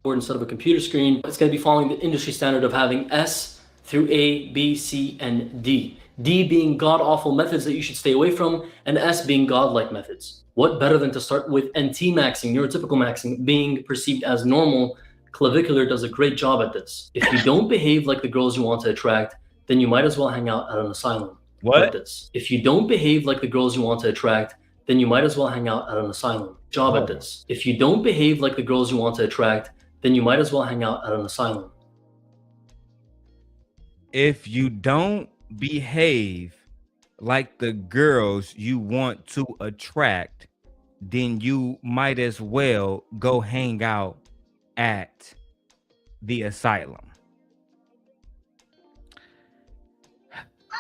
Or instead of a computer screen, it's going to be following the industry standard of having S through A, B, C, and D. D being god-awful methods that you should stay away from, and S being godlike methods. What better than to start with NT maxing, neurotypical maxing, being perceived as normal? Clavicular does a great job at this. If you don't behave like the girls you want to attract, then you might as well hang out at an asylum. What? This. If you don't behave like the girls you want to attract, then you might as well hang out at an asylum. Job at this. If you don't behave like the girls you want to attract, then you might as well hang out at an asylum. If you don't behave like the girls you want to attract, then you might as well go hang out at the asylum.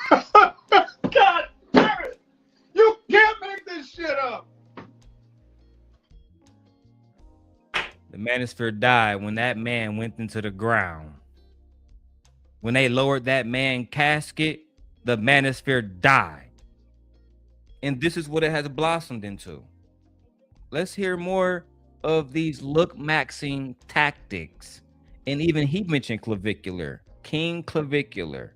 God damn it! You can't make this shit up. The manosphere died when that man went into the ground. When they lowered that man casket, the manosphere died. And this is what it has blossomed into. Let's hear more of these look maxing tactics. And even he mentioned clavicular, King Clavicular.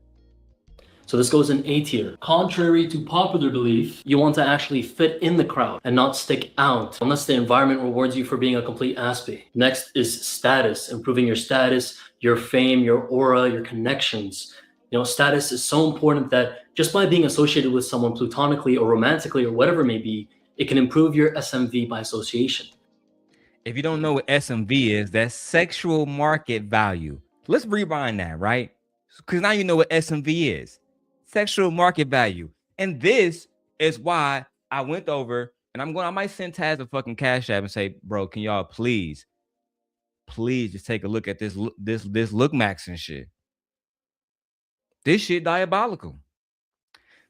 So this goes in A tier. Contrary to popular belief, you want to actually fit in the crowd and not stick out unless the environment rewards you for being a complete aspie. Next is status, improving your status, your fame, your aura, your connections. You know, status is so important that just by being associated with someone platonically or romantically or whatever it may be, it can improve your SMV by association. If you don't know what SMV is, that's sexual market value. Let's rewind that, right? Because now you know what SMV is. Sexual market value. And this is why I went over and I might send Taz a fucking Cash App and say, bro, can y'all please just take a look at this look maxing shit. This shit diabolical.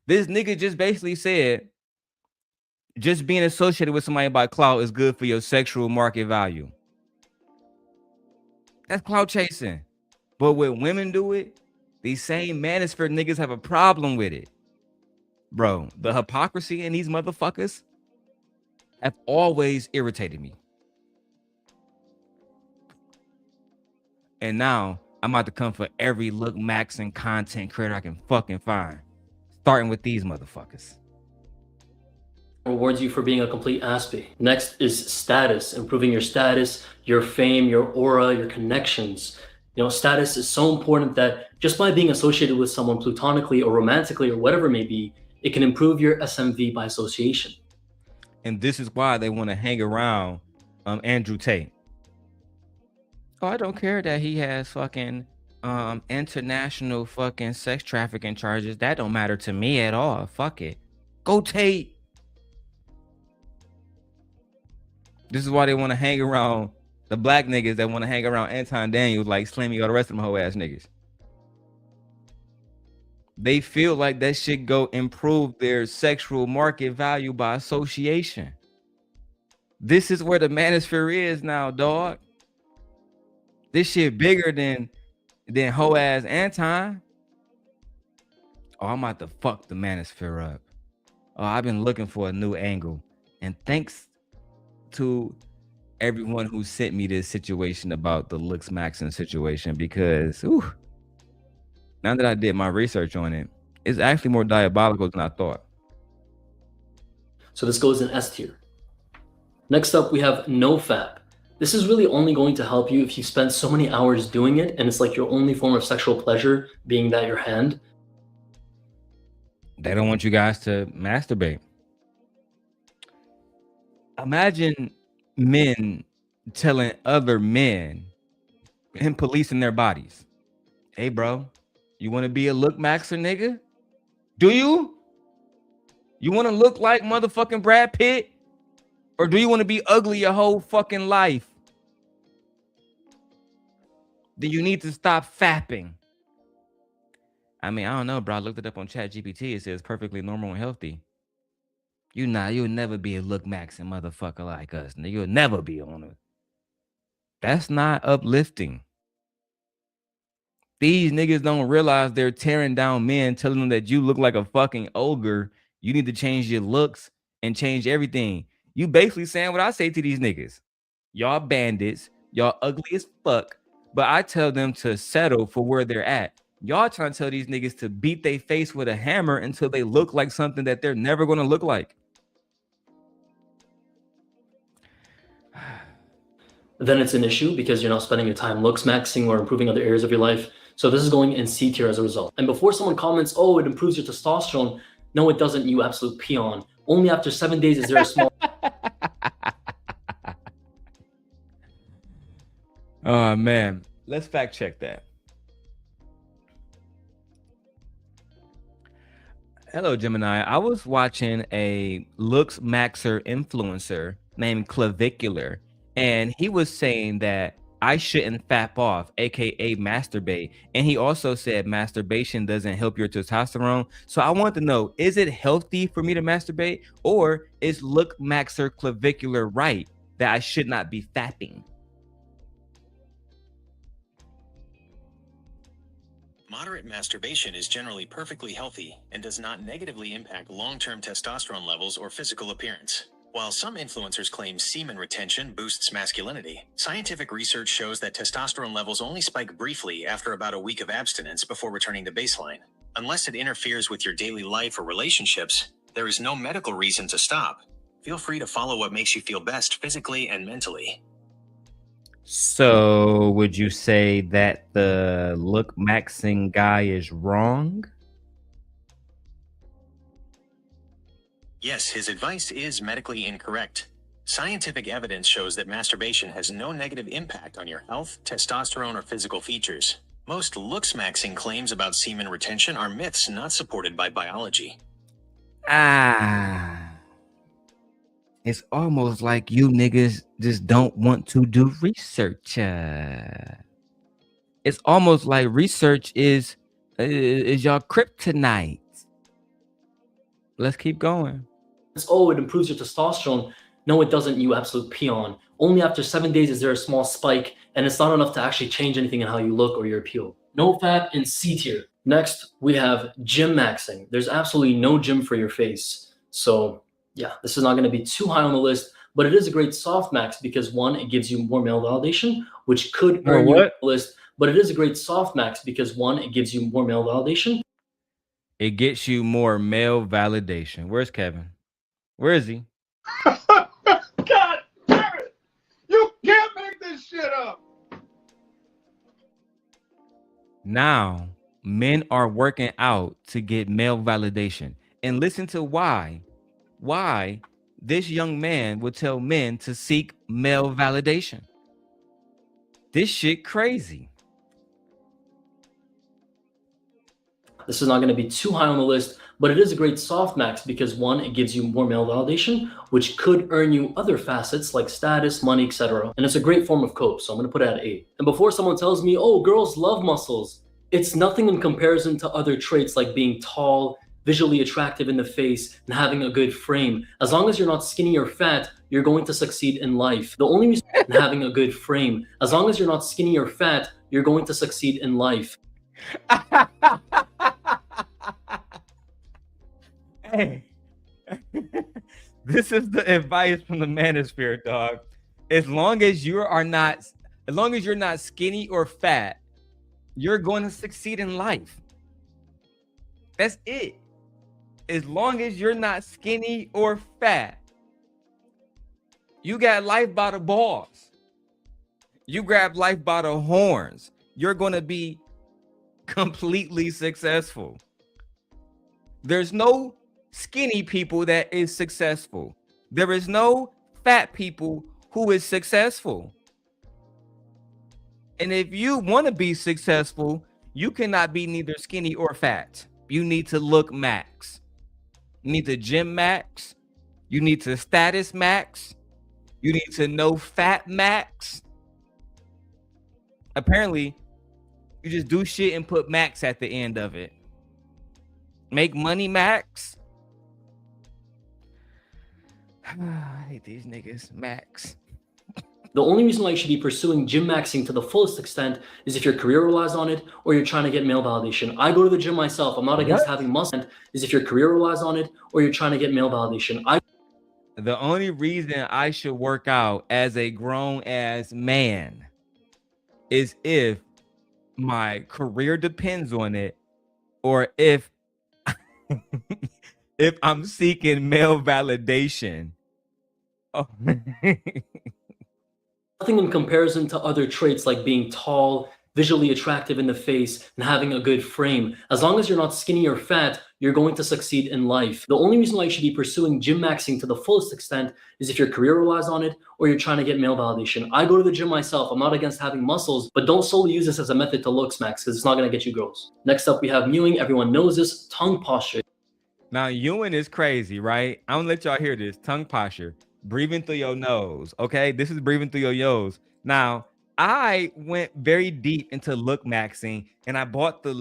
This nigga just basically said just being associated with somebody by clout is good for your sexual market value. That's clout chasing. But when women do it, these same manosphere niggas have a problem with it. Bro, the hypocrisy in these motherfuckers have always irritated me. And now I'm about to come for every look maxing content creator I can fucking find. Starting with these motherfuckers. Rewards you for being a complete aspie. Next is status, improving your status, your fame, your aura, your connections. You know, status is so important that just by being associated with someone platonically or romantically or whatever it may be, it can improve your SMV by association. And this is why they want to hang around Andrew Tate. Oh, I don't care that he has fucking international fucking sex trafficking charges. That don't matter to me at all. Fuck it. Go Tate. This is why they want to hang around the black niggas that want to hang around Anton Daniels like Slimmy or the rest of them hoe ass niggas. They feel like that shit go improve their sexual market value by association. This is where the manosphere is now, dog. This shit bigger than hoe ass Anton. Oh, I'm about to fuck the manosphere up. Oh, I've been looking for a new angle. And thanks to everyone who sent me this situation about the looks maxing situation, because now that I did my research on it, it's actually more diabolical than I thought. So this goes in S tier. Next up, we have NoFap. This is really only going to help you if you spend so many hours doing it and it's like your only form of sexual pleasure being that your hand. They don't want you guys to masturbate. Imagine men telling other men and policing their bodies. Hey, bro, you want to be a look maxer, nigga? Do you? You want to look like motherfucking Brad Pitt? Or do you want to be ugly your whole fucking life? then you need to stop fapping. I mean, I don't know, bro. I looked it up on ChatGPT. It says perfectly normal and healthy. You'll never be a look maxing motherfucker like us. You'll never be on it. That's not uplifting. These niggas don't realize they're tearing down men, telling them that you look like a fucking ogre. You need to change your looks and change everything. You basically saying what I say to these niggas. Y'all bandits. Y'all ugly as fuck. But I tell them to settle for where they're at. Y'all trying to tell these niggas to beat their face with a hammer until they look like something that they're never going to look like. Then it's an issue because you're not spending your time looks maxing or improving other areas of your life. So this is going in C tier as a result. And before someone comments, oh, it improves your testosterone. No, it doesn't, you absolute peon. Only after 7 days is there a small... Oh, man. Let's fact check that. Hello, Gemini. I was watching a looks maxer influencer named Clavicular, and he was saying that I shouldn't fap off, aka masturbate. And he also said masturbation doesn't help your testosterone. So I want to know, is it healthy for me to masturbate, or is look maxer Clavicular right that I should not be fapping? Moderate masturbation is generally perfectly healthy and does not negatively impact long-term testosterone levels or physical appearance. While some influencers claim semen retention boosts masculinity, scientific research shows that testosterone levels only spike briefly after about a week of abstinence before returning to baseline. Unless it interferes with your daily life or relationships, there is no medical reason to stop. Feel free to follow what makes you feel best physically and mentally. So would you say that the look maxing guy is wrong? Yes, his advice is medically incorrect. Scientific evidence shows that masturbation has no negative impact on your health, testosterone, or physical features. Most looks maxing claims about semen retention are myths not supported by biology. It's almost like you niggas just don't want to do research. It's almost like research is y'all kryptonite. Let's keep going. Oh, it improves your testosterone. No, it doesn't, you absolute peon. Only after 7 days is there a small spike, and it's not enough to actually change anything in how you look or your appeal. No fap in C tier. Next, we have gym maxing. There's absolutely no gym for your face. So yeah, this is not going to be too high on the list, but it is a great soft max because one, it gives you more male validation, which could earn you the list. But it is a great soft max because one, it gives you more male validation. It gets you more male validation. Where's Kevin? Where is he? God damn it! You can't make this shit up. Now, men are working out to get male validation. And listen to why this young man would tell men to seek male validation. This shit crazy. This is not going to be too high on the list, but it is a great soft max because one, it gives you more male validation, which could earn you other facets like status, money, etc. And it's a great form of cope, so I'm going to put it at 8. And before someone tells me, oh, girls love muscles, it's nothing in comparison to other traits like being tall, visually attractive in the face, and having a good frame. As long as you're not skinny or fat, you're going to succeed in life. The only reason having a good frame, as long as you're not skinny or fat, you're going to succeed in life. Hey, this is the advice from the manosphere, dog. As long as you're not skinny or fat, you're going to succeed in life. That's it. As long as you're not skinny or fat, you got life by the balls. You grab life by the horns. You're going to be completely successful. There's no skinny people that is successful. There is no fat people who is successful. And if you want to be successful, you cannot be neither skinny or fat. You need to look max. You need to gym max. You need to status max. You need to know fat max. Apparently, You just do shit and put max at the end of it. Make money max. I hate these niggas. Max. The only reason why you should be pursuing gym maxing to the fullest extent is if your career relies on it or you're trying to get male validation. I go to the gym myself. I'm not against having muscle. Is if your career relies on it or you're trying to get male validation. The only reason I should work out as a grown-ass man is if my career depends on it or if if I'm seeking male validation. Oh. Nothing in comparison to other traits like being tall, visually attractive in the face, and having a good frame. As long as you're not skinny or fat, you're going to succeed in life. The only reason why you should be pursuing gym maxing to the fullest extent is if your career relies on it or you're trying to get male validation. I go to the gym myself. I'm not against having muscles, but don't solely use this as a method to looks max because it's not going to get you girls. Next up, we have mewing. Everyone knows this. Tongue posture. Now, Ewan is crazy, right? I'm gonna let y'all hear this. Tongue posture. Breathing through your nose. Okay, this is breathing through your nose. Now, I went very deep into look maxing and I bought the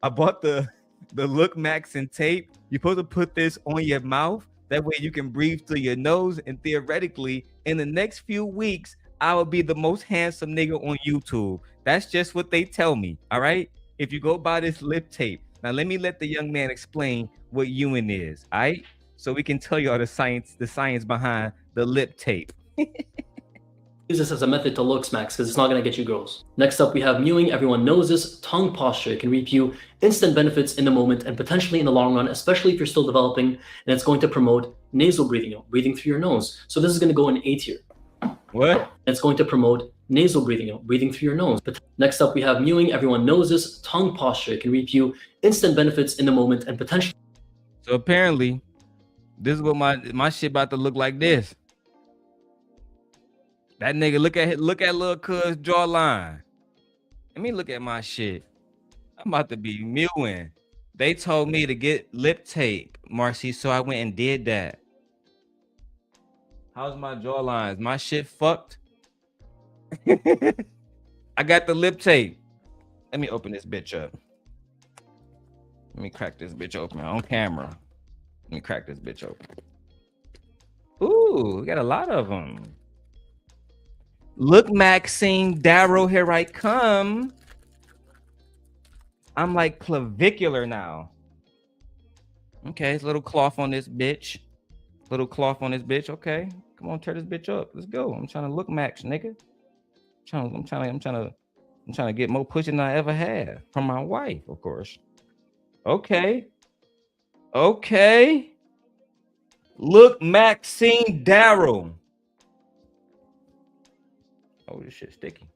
I bought the look maxing tape. You're supposed to put this on your mouth. That way you can breathe through your nose. And theoretically, in the next few weeks, I will be the most handsome nigga on YouTube. That's just what they tell me. All right. If you go buy this lip tape. Now, let me let the young man explain what Ewan is. All right. So we can tell y'all the science behind the lip tape. Use this as a method to looks max because it's not going to get you girls. Next up, we have mewing. Everyone knows this. Tongue posture. It can reap you instant benefits in the moment and potentially in the long run, especially if you're still developing, and it's going to promote nasal breathing, breathing through your nose. So this is going to go in A tier. What? It's going to promote nasal breathing, breathing through your nose. But next up, we have mewing. Everyone knows this. Tongue posture. It can reap you instant benefits in the moment and potentially. So apparently, this is what my shit about to look like this. That nigga, look at little cuz jawline. Let me look at my shit. I'm about to be mewing. They told me to get lip tape, Marcy, so I went and did that. How's my jawlines? My shit fucked. I got the lip tape. Let me open this bitch up. Let me crack this bitch open on camera. Let me crack this bitch open. Ooh, we got a lot of them. Look, Maxine, Darrel, here I come. I'm like clavicular now. Okay, it's a little cloth on this bitch. Little cloth on this bitch. Okay, come on, tear this bitch up. Let's go. I'm trying to look max, nigga. I'm trying to get more pussy than I ever had from my wife, of course. Okay. Okay. Look, Maxine Darrel. Oh, this shit's sticky.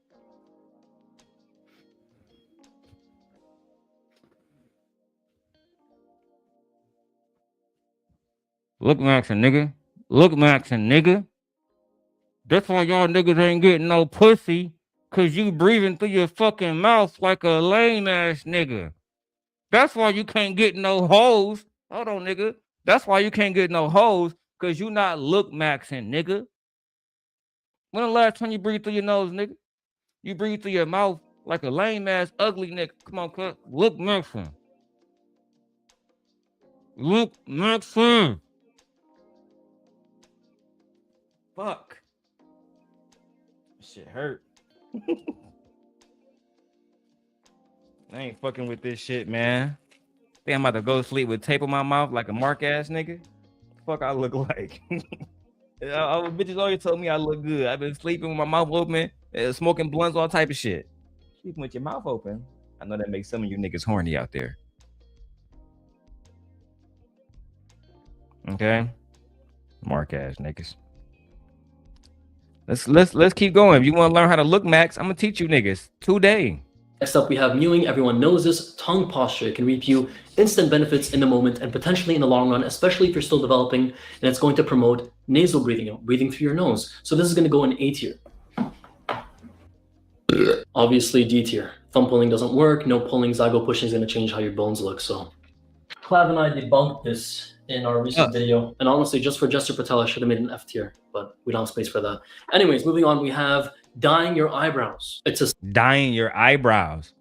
Look, Maxine, nigga. Look, Maxine, nigga. That's why y'all niggas ain't getting no pussy, cause you breathing through your fucking mouth like a lame ass nigga. That's why you can't get no hoes. Hold on, nigga. That's why you can't get no hoes, cause you not look maxing, nigga. When the last time you breathe through your nose, nigga? You breathe through your mouth like a lame ass ugly nigga. Come on, cut. Look maxing. Look maxing. Fuck. Shit hurt. I ain't fucking with this shit, man. Think I'm about to go to sleep with tape on my mouth like a mark ass nigga. Fuck, I look like. Bitches always told me I look good. I've been sleeping with my mouth open, smoking blunts, all type of shit. Sleeping with your mouth open. I know that makes some of you niggas horny out there. Okay, mark ass niggas. Let's keep going. If you want to learn how to look max, I'm gonna teach you niggas today. Next up, we have mewing. Everyone knows this. Tongue posture. It can reap you instant benefits in the moment and potentially in the long run, especially if you're still developing, and it's going to promote nasal breathing, breathing through your nose. So this is going to go in A tier. Obviously D tier. Thumb pulling doesn't work. No pulling. Zygo pushing is going to change how your bones look. So Clav and I debunked this in our recent video. And honestly, just for Jester Patel, I should have made an F tier, but we don't have space for that. Anyways, moving on, we have dyeing your eyebrows. It's a Dyeing your eyebrows.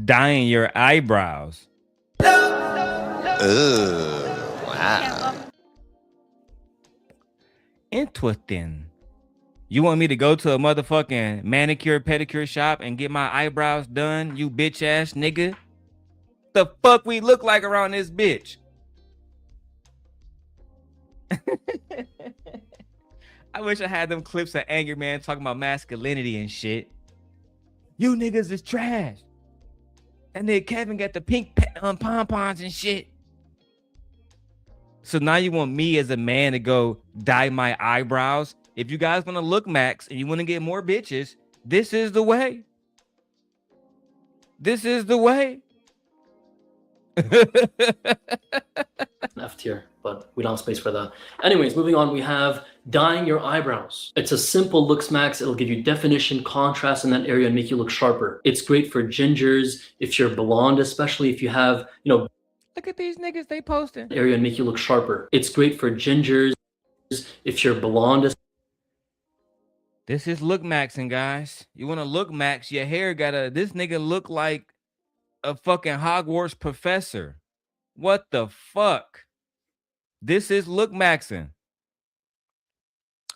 Dyeing your eyebrows. Wow. Interesting. You want me to go to a motherfucking manicure pedicure shop and get my eyebrows done, you bitch ass nigga? The fuck we look like around this bitch? I wish I had them clips of Angry Man talking about masculinity and shit. You niggas is trash. And then Kevin got the pink pom-poms and shit. So now you want me as a man to go dye my eyebrows? If you guys want to look max and you want to get more bitches, this is the way. This is the way. F tier, but we don't have space for that. Anyways, moving on, we have dyeing your eyebrows. It's a simple looks max. It'll give you definition, contrast in that area and make you look sharper. It's great for gingers, if you're blonde, especially if you have, you know, look at these niggas they posting. Area and make you look sharper. It's great for gingers, if you're blonde. This is look maxing, guys. You want to look max, your hair gotta, this nigga look like a fucking Hogwarts professor. What the fuck? This is look maxing.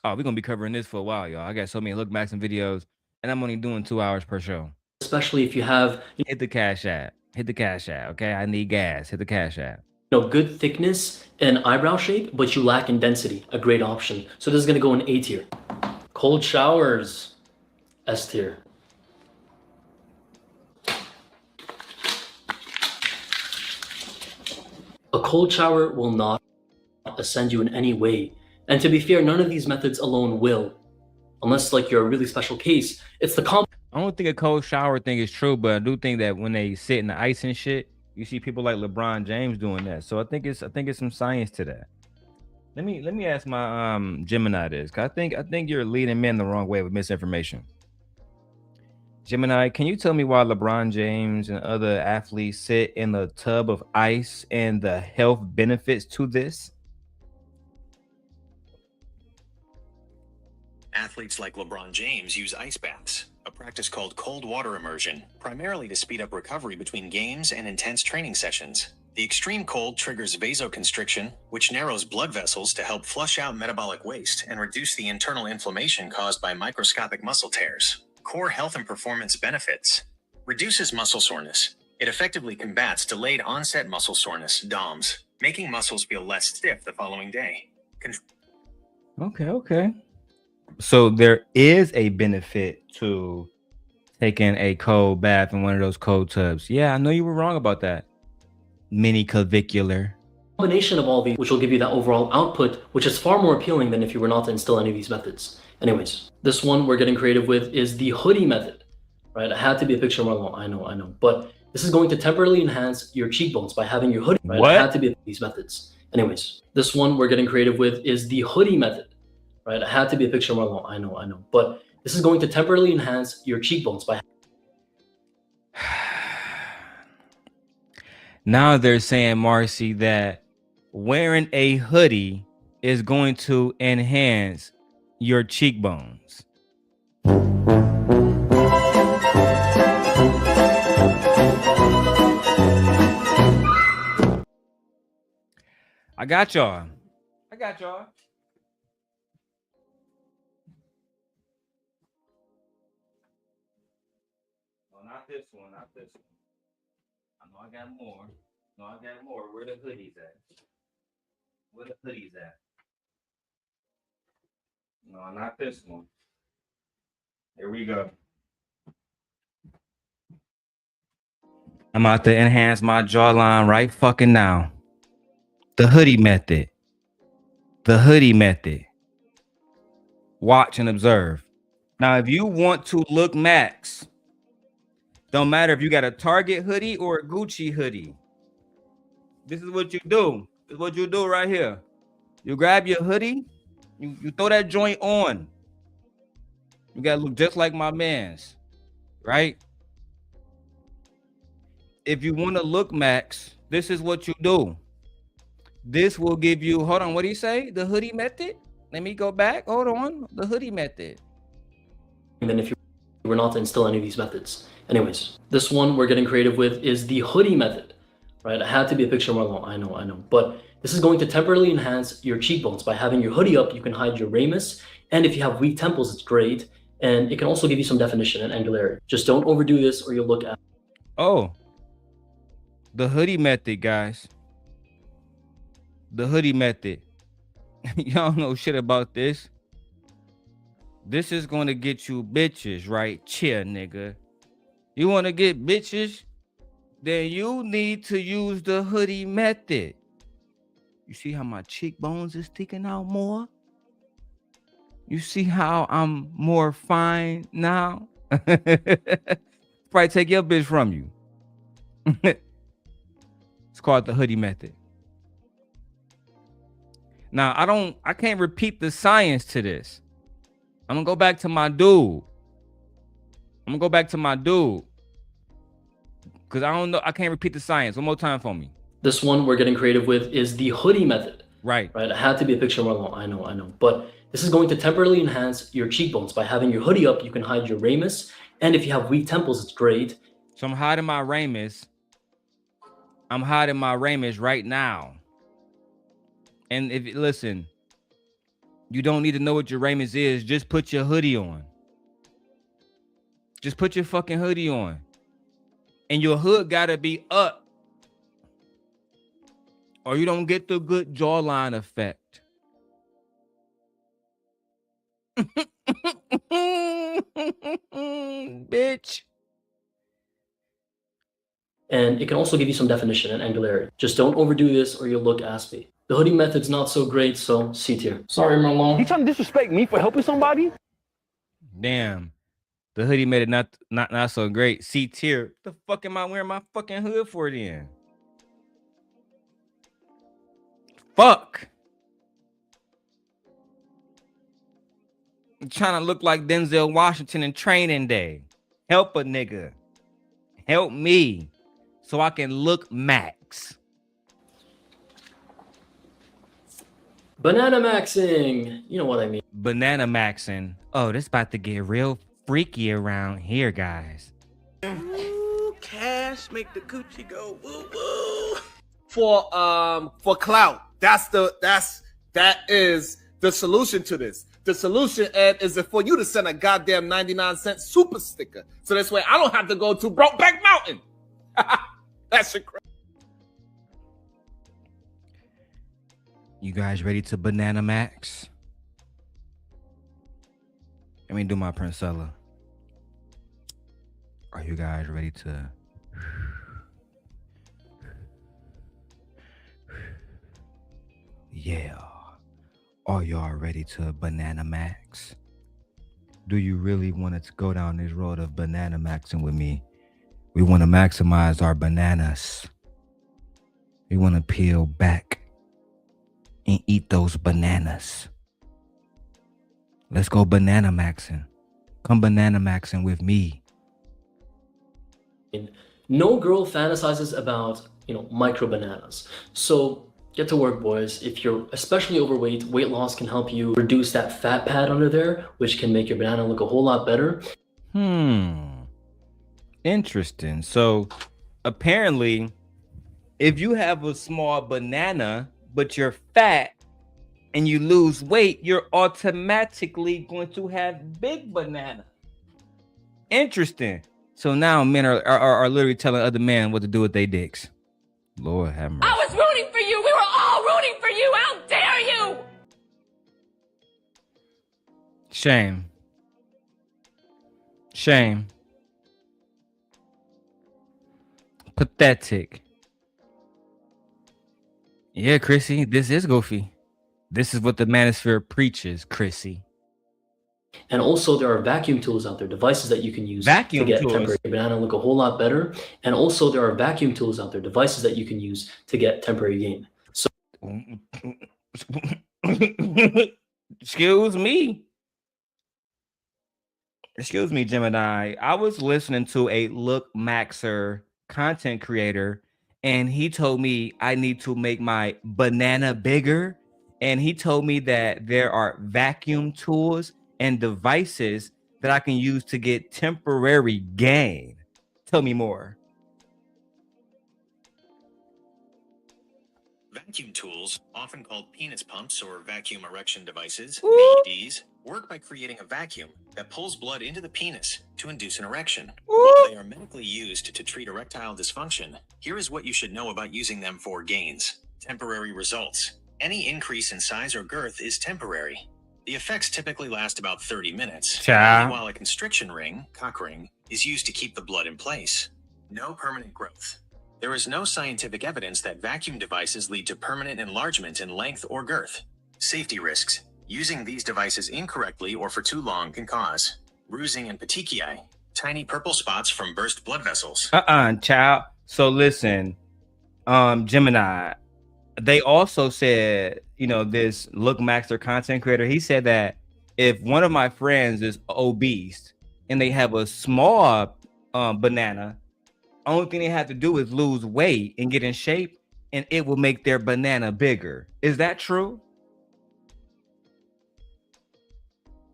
Oh, we're gonna be covering this for a while, y'all. I got so many look maxing videos, and I'm only doing 2 hours per show. Especially if you have, hit the cash app. Hit the cash app, okay? I need gas. Hit the cash app. You know, good thickness and eyebrow shape, but you lack in density. A great option. So this is gonna go in A tier. Cold showers, S tier. A cold shower will not ascend you in any way. And to be fair, none of these methods alone will. Unless like you're a really special case. It's the I don't think a cold shower thing is true, but I do think that when they sit in the ice and shit, you see people like LeBron James doing that. So I think it's some science to that. Let me ask my Gemini this, cause I think you're leading men the wrong way with misinformation. Gemini, can you tell me why LeBron James and other athletes sit in a tub of ice and the health benefits to this? Athletes like LeBron James use ice baths, a practice called cold water immersion, primarily to speed up recovery between games and intense training sessions. The extreme cold triggers vasoconstriction, which narrows blood vessels to help flush out metabolic waste and reduce the internal inflammation caused by microscopic muscle tears. Core health and performance benefits. Reduces muscle soreness. It effectively combats delayed onset muscle soreness, DOMS, making muscles feel less stiff the following day. Okay. So there is a benefit to taking a cold bath in one of those cold tubs. Yeah, I know you were wrong about that. Mini clavicular. Combination of all these, which will give you that overall output, which is far more appealing than if you were not to instill any of these methods. Anyways, this one we're getting creative with is the hoodie method, right? It had to be a picture model. I know. But this is going to temporarily enhance your cheekbones by having your hoodie, right? What? It had to be these methods. Anyways, this one we're getting creative with is the hoodie method, right? It had to be a picture model. I know. But this is going to temporarily enhance your cheekbones by Now they're saying, Marcy, that wearing a hoodie is going to enhance your cheekbones. I got y'all. No, not this one. I know I got more. Where the hoodies at? No, not this one. Here we go. I'm about to enhance my jawline right fucking now. The hoodie method. Watch and observe. Now, if you want to look max, don't matter if you got a Target hoodie or a Gucci hoodie. This is what you do. This is what you do right here. You grab your hoodie, you throw that joint on. You gotta look just like my man's, right? If you want to look max, this is what you do. This will give you, hold on, what do you say? The hoodie method? Let me go back. Hold on. The hoodie method. than if you were not to instill any of these methods. Anyways, this one we're getting creative with is the hoodie method, right? It had to be a picture more long, I know. But this is going to temporarily enhance your cheekbones. By having your hoodie up, you can hide your ramus. And if you have weak temples, it's great. And it can also give you some definition and angularity. Just don't overdo this or you'll look at. Oh, the hoodie method, guys. The hoodie method. Y'all know shit about this. This is going to get you bitches, right? Chill, nigga. You want to get bitches? Then you need to use the hoodie method. You see how my cheekbones is sticking out more? You see how I'm more fine now? Probably take your bitch from you. It's called the hoodie method. Now, I can't repeat the science to this. I'm gonna go back to my dude. Because I don't know, I can't repeat the science. One more time for me. This one we're getting creative with is the hoodie method. Right. It had to be a picture more long, I know. But this is going to temporarily enhance your cheekbones. By having your hoodie up, you can hide your ramus. And if you have weak temples, it's great. So I'm hiding my ramus. I'm hiding my ramus right now. And if listen, you don't need to know what your ramus is. Just put your hoodie on. Just put your fucking hoodie on. And your hood gotta be up. Or you don't get the good jawline effect. Bitch. And it can also give you some definition and angularity. Just don't overdo this or you'll look aspy. The hoodie method's not so great, so C tier. Sorry, Marlon. You trying to disrespect me for helping somebody? Damn. The hoodie made it not so great. C tier. What the fuck am I wearing my fucking hood for then? Fuck. I'm trying to look like Denzel Washington in Training Day. Help a nigga. Help me so I can look max. Banana maxing. You know what I mean. Banana maxing. Oh, this about to get real freaky around here, guys. Ooh, cash make the coochie go woo woo. For clout. That is the solution to this. The solution, Ed, is for you to send a goddamn 99-cent super sticker. So this way I don't have to go to Brokeback Mountain. That's a crazy. You guys ready to banana max? Let me do my Princella. Are you guys ready to? Yeah. Are y'all ready to banana max? Do you really want to go down this road of banana maxing with me? We want to maximize our bananas. We want to peel back and eat those bananas. Let's go banana maxing. Come banana maxing with me. No girl fantasizes about, micro bananas. So get to work, boys. If you're especially overweight, weight loss can help you reduce that fat pad under there, which can make your banana look a whole lot better. Interesting. So apparently, if you have a small banana, but you're fat and you lose weight, you're automatically going to have big banana. Interesting. So now men are literally telling other men what to do with their dicks. Lord have mercy. I was rooting for you. We were all rooting for you. How dare you? Shame. Shame. Pathetic. Yeah, Chrissy, this is goofy. This is what the manosphere preaches, Chrissy. And also there are vacuum tools out there, devices that you can use to get temporary banana look a whole lot better. And also there are vacuum tools out there, devices that you can use to get temporary gain. So Excuse me, Gemini. I was listening to a Look Maxer content creator, and he told me I need to make my banana bigger. And he told me that there are vacuum tools and devices that I can use to get temporary gain. Tell me more. Vacuum tools, often called penis pumps or vacuum erection devices, VEDs, work by creating a vacuum that pulls blood into the penis to induce an erection. While they are medically used to treat erectile dysfunction, here is what you should know about using them for gains. Temporary results. Any increase in size or girth is temporary. The effects typically last about 30 minutes, only while a constriction ring, cock ring, is used to keep the blood in place. No permanent growth. There is no scientific evidence that vacuum devices lead to permanent enlargement in length or girth. Safety risks. Using these devices incorrectly or for too long can cause bruising and petechiae, tiny purple spots from burst blood vessels. Child. So listen, Gemini, they also said, you know, this Lookmaxxer content creator, he said that if one of my friends is obese and they have a small banana, only thing they have to do is lose weight and get in shape, and it will make their banana bigger. Is that true?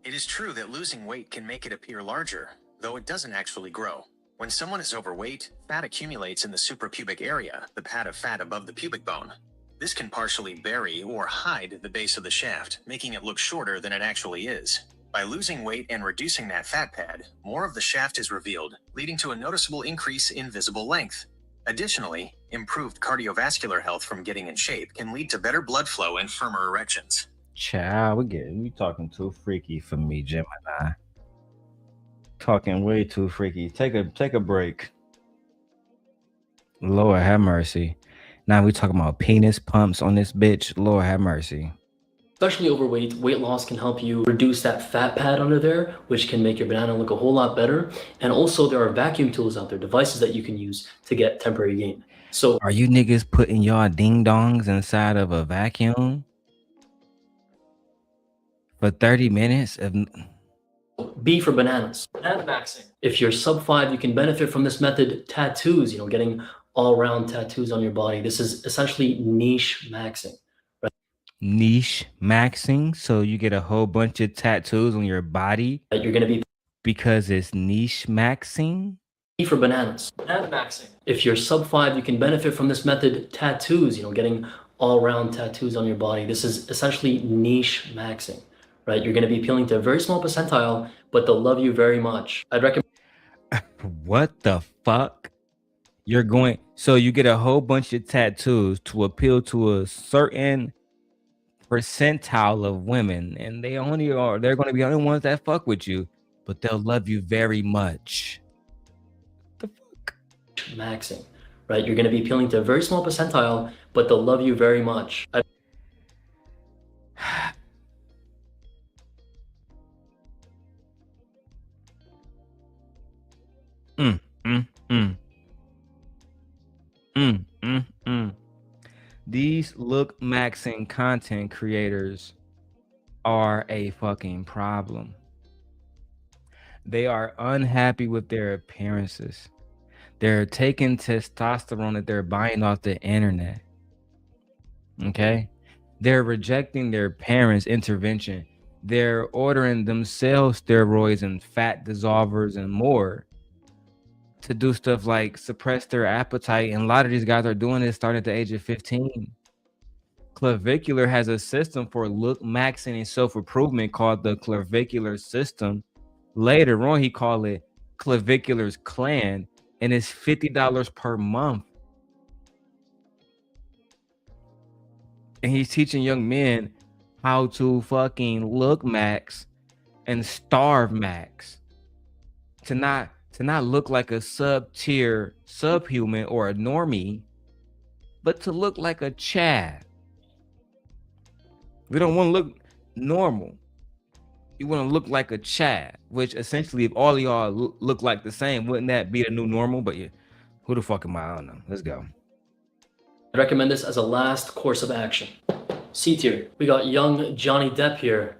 It is true that losing weight can make it appear larger, though it doesn't actually grow. When someone is overweight, fat accumulates in the suprapubic area, the pad of fat above the pubic bone. This can partially bury or hide the base of the shaft, making it look shorter than it actually is. By losing weight and reducing that fat pad, more of the shaft is revealed, leading to a noticeable increase in visible length. Additionally, improved cardiovascular health from getting in shape can lead to better blood flow and firmer erections. Child, we talking too freaky for me, Gemini. Talking way too freaky. Take a break. Lord have mercy. Now we talking about penis pumps on this bitch. Lord have mercy. Especially overweight, weight loss can help you reduce that fat pad under there, which can make your banana look a whole lot better. And also there are vacuum tools out there, devices that you can use to get temporary gain. So are you niggas putting y'all ding dongs inside of a vacuum for 30 minutes? B for bananas. Banana maxing. If you're sub 5, you can benefit from this method. Tattoos, you know, getting all around tattoos on your body. This is essentially niche maxing. Niche maxing, so you get a whole bunch of tattoos on your body that you're going to be because it's niche maxing. E for bananas. Banana maxing. If you're sub 5, you can benefit from this method. Tattoos, you know, getting all around tattoos on your body. This is essentially niche maxing, right? You're going to be appealing to a very small percentile, but they'll love you very much. I'd recommend. What the fuck? You're going, so you get a whole bunch of tattoos to appeal to a certain percentile of women, and they're going to be the only ones that fuck with you, but they'll love you very much. The fuck? Maxing, right? You're going to be appealing to a very small percentile, but they'll love you very much. These Lookmaxxing content creators are a fucking problem. They are unhappy with their appearances. They're taking testosterone that they're buying off the internet. Okay? They're rejecting their parents' intervention. They're ordering themselves steroids and fat dissolvers and more to do stuff like suppress their appetite. And a lot of these guys are doing this starting at the age of 15. Clavicular has a system for Lookmaxxing and self-improvement called the Clavicular system. Later on, he called it Clavicular's Clan, and it's $50 per month. And he's teaching young men how to fucking look max and starve max, to not look like a sub-tier subhuman or a normie, but to look like a Chad. We don't want to look normal. You want to look like a Chad, which essentially, if all of y'all look like the same, wouldn't that be the new normal? But yeah, who the fuck am I? I don't know. Let's go. I recommend this as a last course of action. C tier. We got young Johnny Depp here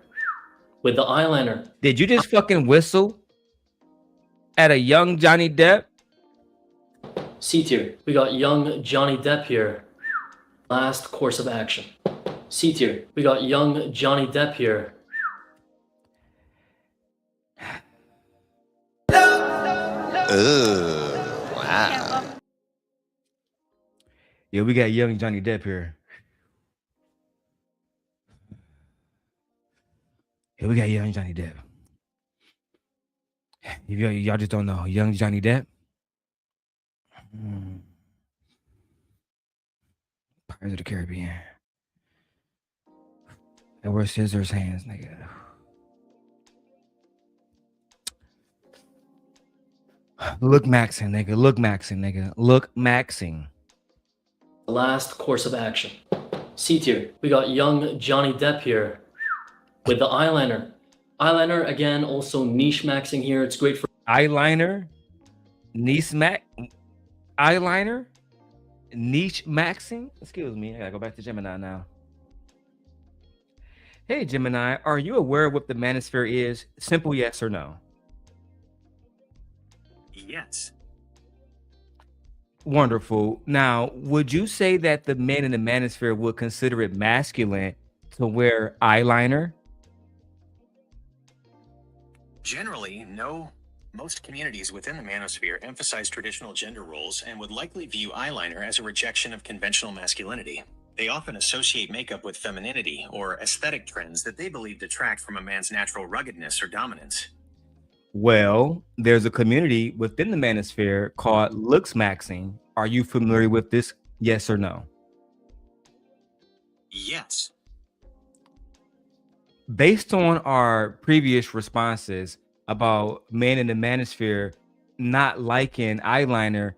with the eyeliner. Did you just fucking whistle at a young Johnny Depp? C tier. We got young Johnny Depp here. Last course of action. C tier. We got young Johnny Depp here. Wow. Yeah, we got young Johnny Depp here. Yeah, we got young Johnny Depp. Y'all just don't know. Young Johnny Depp. Pirates of the Caribbean. And wear scissors hands, nigga. Looksmaxxing, nigga. Looksmaxxing, nigga. Looksmaxxing. Last course of action. C tier. We got young Johnny Depp here with the eyeliner. Eyeliner, again, also niche maxing here. It's great for eyeliner, niche eyeliner, niche maxing. Excuse me, I gotta go back to Gemini now. Hey Gemini, are you aware of what the manosphere is? Simple yes or no. Yes. Wonderful. Now, would you say that the men in the manosphere would consider it masculine to wear eyeliner? Generally, no. Most communities within the manosphere emphasize traditional gender roles and would likely view eyeliner as a rejection of conventional masculinity. They often associate makeup with femininity or aesthetic trends that they believe detract from a man's natural ruggedness or dominance. Well, there's a community within the manosphere called looksmaxxing. Are you familiar with this? Yes or no? Yes. Based on our previous responses about men in the manosphere not liking eyeliner,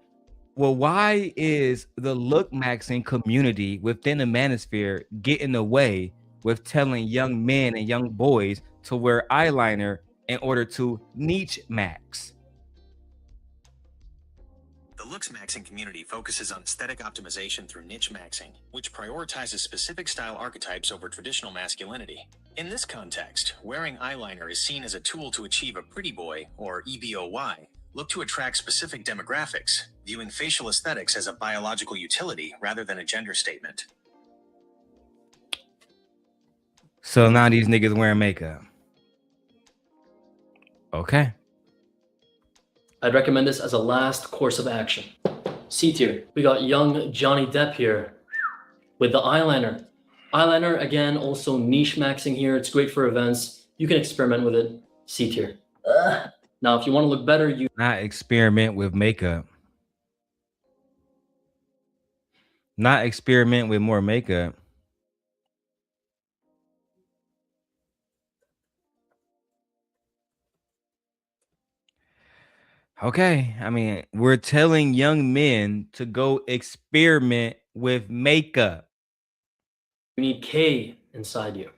well, why is the looksmaxxing community within the manosphere getting away with telling young men and young boys to wear eyeliner in order to niche max? The looksmaxxing community focuses on aesthetic optimization through niche maxing, which prioritizes specific style archetypes over traditional masculinity. In this context, wearing eyeliner is seen as a tool to achieve a pretty boy, or EBOY, look to attract specific demographics, viewing facial aesthetics as a biological utility rather than a gender statement. So now these niggas wearing makeup. Okay. I'd recommend this as a last course of action. C tier. We got young Johnny Depp here with the eyeliner. Eyeliner, again, also niche maxing here. It's great for events. You can experiment with it. C tier. Now, if you want to look better, you not experiment with makeup. Not experiment with more makeup. Okay, I mean, we're telling young men to go experiment with makeup. You need K inside you.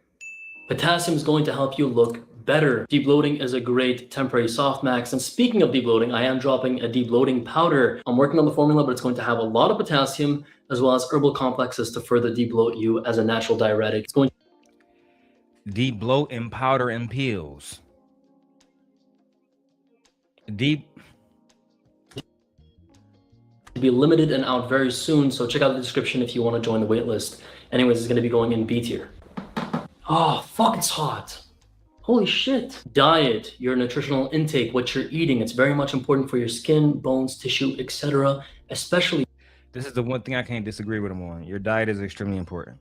Potassium is going to help you look better. Debloating is a great temporary soft max. And speaking of debloating, I am dropping a debloating powder. I'm working on the formula, but it's going to have a lot of potassium as well as herbal complexes to further debloat you as a natural diuretic. It's going to debloat in powder and pills. To be limited and out very soon, so check out the description if you want to join the waitlist. Anyways, it's going to be going in B tier. Oh, fuck, it's hot. Holy shit. Diet, your nutritional intake, what you're eating. It's very much important for your skin, bones, tissue, etc. Especially. This is the one thing I can't disagree with him on. Your diet is extremely important.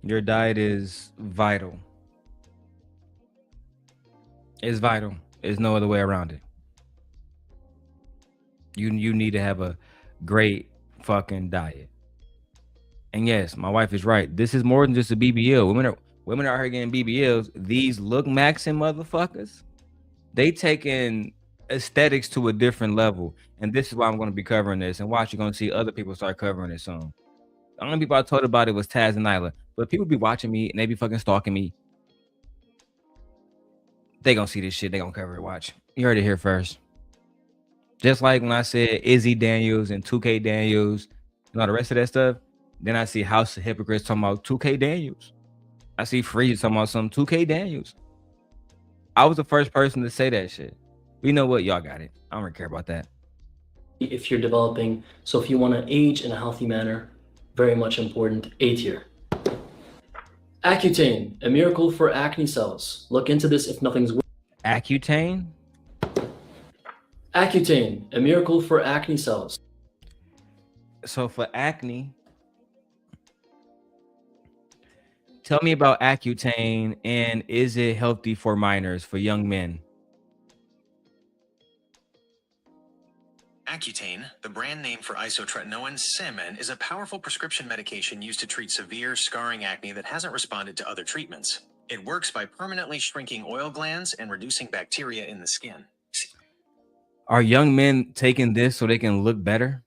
Your diet is vital. It's vital. There's no other way around it. You need to have a great fucking diet. And yes, my wife is right. This is more than just a BBL. Women are here getting BBLs. These looksmaxxing motherfuckers, they taking aesthetics to a different level. And this is why I'm going to be covering this. And watch, you're going to see other people start covering it soon. The only people I told about it was Taz and Nyla. But people be watching me and they be fucking stalking me. They gonna see this shit. They gonna cover it. Watch. You heard it here first. Just like when I said Izzy Daniels and 2K Daniels and all the rest of that stuff, then I see House of Hypocrites talking about 2K Daniels. I see Freeze talking about some 2K Daniels. I was the first person to say that shit. But you know what? Y'all got it. I don't really care about that. If you're developing, so if you want to age in a healthy manner, very much important. A tier. Accutane, a miracle for acne cells. Look into this if nothing's. Accutane? Accutane, a miracle for acne cells. So for acne, tell me about Accutane, and is it healthy for minors, for young men? Accutane, the brand name for isotretinoin Simin, is a powerful prescription medication used to treat severe scarring acne that hasn't responded to other treatments. It works by permanently shrinking oil glands and reducing bacteria in the skin. Are young men taking this so they can look better?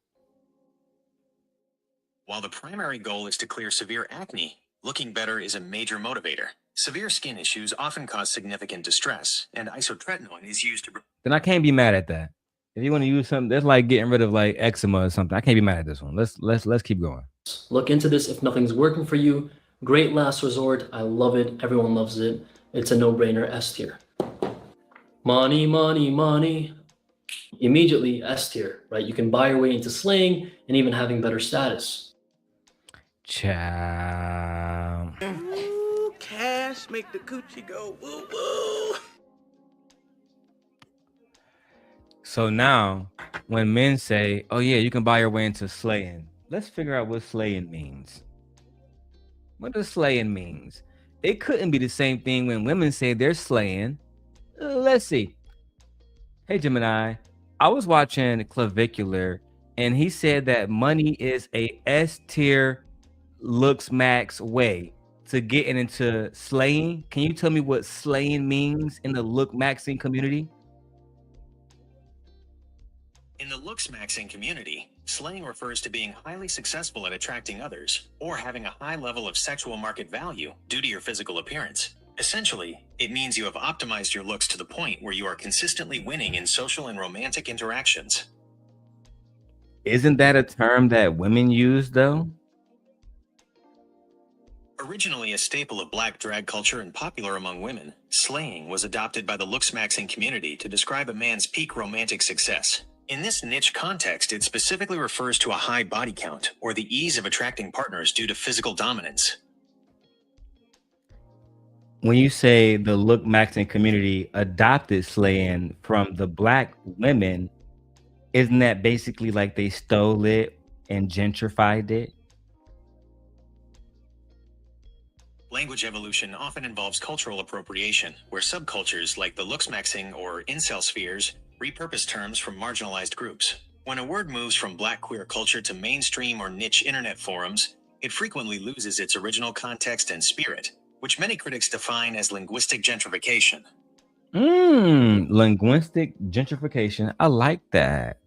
While the primary goal is to clear severe acne, looking better is a major motivator. Severe skin issues often cause significant distress, and isotretinoin is used to... Then I can't be mad at that. If you want to use something that's like getting rid of like eczema or something, I can't be mad at this one. Let's keep going. Look into this if nothing's working for you. Great last resort. I love it. Everyone loves it. It's a no-brainer, S tier. Money, money, money. Immediately S tier, right? You can buy your way into slaying and even having better status. Ciao. Ooh, cash make the coochie go woo woo. So now, when men say, "Oh yeah, you can buy your way into slaying," let's figure out what slaying means. What does slaying means? It couldn't be the same thing when women say they're slaying. Let's see. Hey Gemini, I was watching Clavicular, and he said that money is a S tier looks max way to getting into slaying. Can you tell me what slaying means in the look maxing community? In the looksmaxxing community, slaying refers to being highly successful at attracting others or having a high level of sexual market value due to your physical appearance. Essentially, it means you have optimized your looks to the point where you are consistently winning in social and romantic interactions. Isn't that a term that women use though? Originally a staple of black drag culture and popular among women, slaying was adopted by the looksmaxxing community to describe a man's peak romantic success. In this niche context, it specifically refers to a high body count or the ease of attracting partners due to physical dominance. When you say the look maxing community adopted slaying from the black women, isn't that basically like they stole it and gentrified it? Language evolution often involves cultural appropriation, where subcultures like the looksmaxxing or incel spheres repurpose terms from marginalized groups. When a word moves from black queer culture to mainstream or niche internet forums, it frequently loses its original context and spirit, which many critics define as linguistic gentrification. Linguistic gentrification. I like that.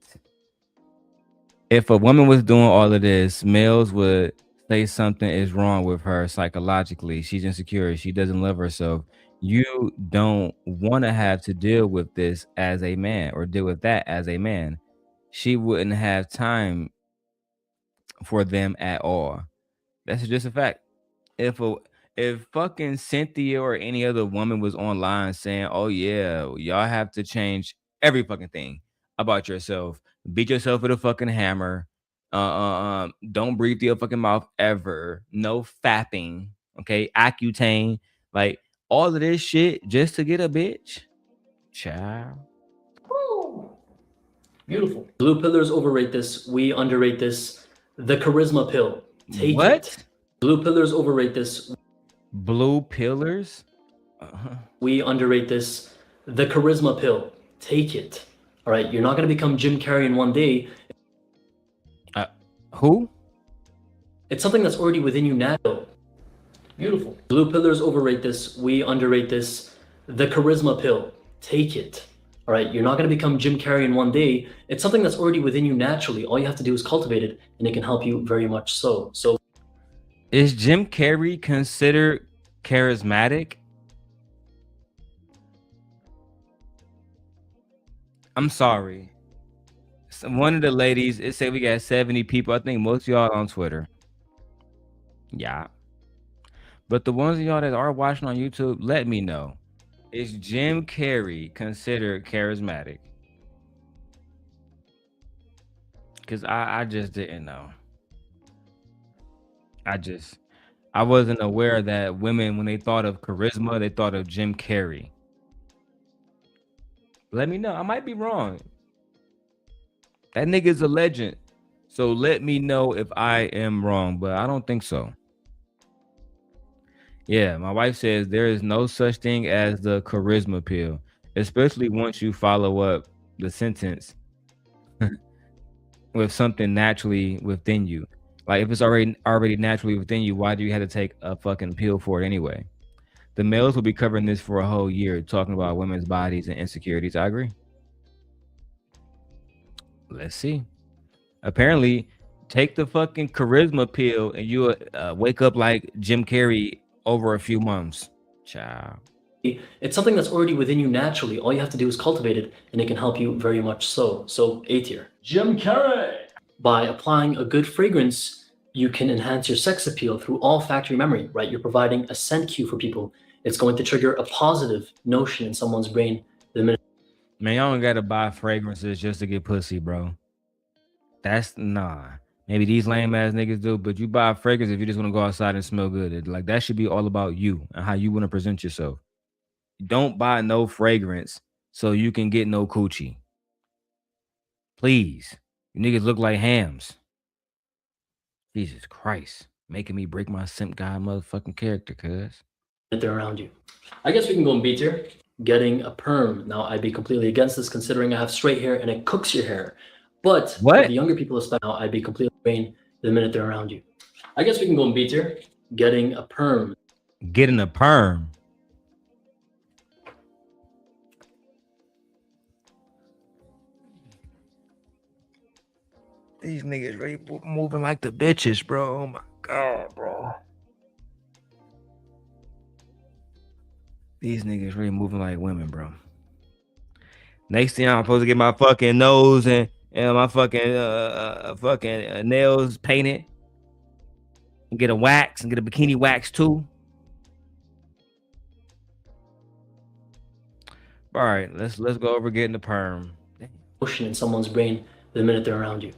If a woman was doing all of this, males would say something is wrong with her psychologically. She's insecure. She doesn't love herself. You don't want to have to deal with this as a man or deal with that as a man. She wouldn't have time for them at all. That's just a fact. If fucking Cynthia or any other woman was online saying, "Oh yeah, y'all have to change every fucking thing about yourself. Beat yourself with a fucking hammer. Don't breathe through your fucking mouth ever. No fapping. Okay, Accutane, like all of this shit just to get a bitch." Child. Beautiful. Blue pillars overrate this. We underrate this. The charisma pill. Take What? it. Blue pillars overrate this. Blue pillars? We underrate this. The charisma pill. Take it. All right. You're not going to become Jim Carrey in one day. Who? It's something that's already within you now. Beautiful. Blue pillars overrate this. We underrate this. The charisma pill. Take it. All right. You're not going to become Jim Carrey in one day. It's something that's already within you naturally. All you have to do is cultivate it, and it can help you very much so. So, is Jim Carrey considered charismatic? I'm sorry. One of the ladies, it said we got 70 people. I think most of y'all on Twitter. Yeah. But the ones of y'all that are watching on YouTube, let me know. Is Jim Carrey considered charismatic? Because I just didn't know. I wasn't aware that women, when they thought of charisma, they thought of Jim Carrey. Let me know. I might be wrong. That nigga's a legend. So let me know if I am wrong, but I don't think so. Yeah, my wife says there is no such thing as the charisma pill, especially once you follow up the sentence with something naturally within you. Like if it's already naturally within you, why do you have to take a fucking pill for it anyway? The males will be covering this for a whole year, talking about women's bodies and insecurities. I agree. Let's see. Apparently, take the fucking charisma pill and you wake up like Jim Carrey over a few months. Ciao. It's something that's already within you naturally. All you have to do is cultivate it, and it can help you very much so. So A tier. Jim Carrey. By applying a good fragrance, you can enhance your sex appeal through olfactory memory, right? You're providing a scent cue for people. It's going to trigger a positive notion in someone's brain the minute. Man, y'all don't gotta buy fragrances just to get pussy, bro. That's nah. Maybe these lame ass niggas do, but you buy a fragrance if you just want to go outside and smell good. Like that should be all about you and how you want to present yourself. Don't buy no fragrance so you can get no coochie. Please. You niggas look like hams. Jesus Christ. Making me break my simp guy motherfucking character, cuz. They're around you. I guess we can go in B tier. Getting a perm. Now, I'd be completely against this considering I have straight hair and it cooks your hair. But for the younger people, especially now, I'd be completely brain the minute they're around you. I guess we can go in B tier. Getting a perm. Getting a perm. These niggas really moving like the bitches, bro. Oh my God, bro. These niggas really moving like women, bro. Next thing I'm supposed to get my fucking nose and my fucking nails painted. And get a wax and get a bikini wax too. All right, let's go over getting the perm. Motion in someone's brain the minute they're around you.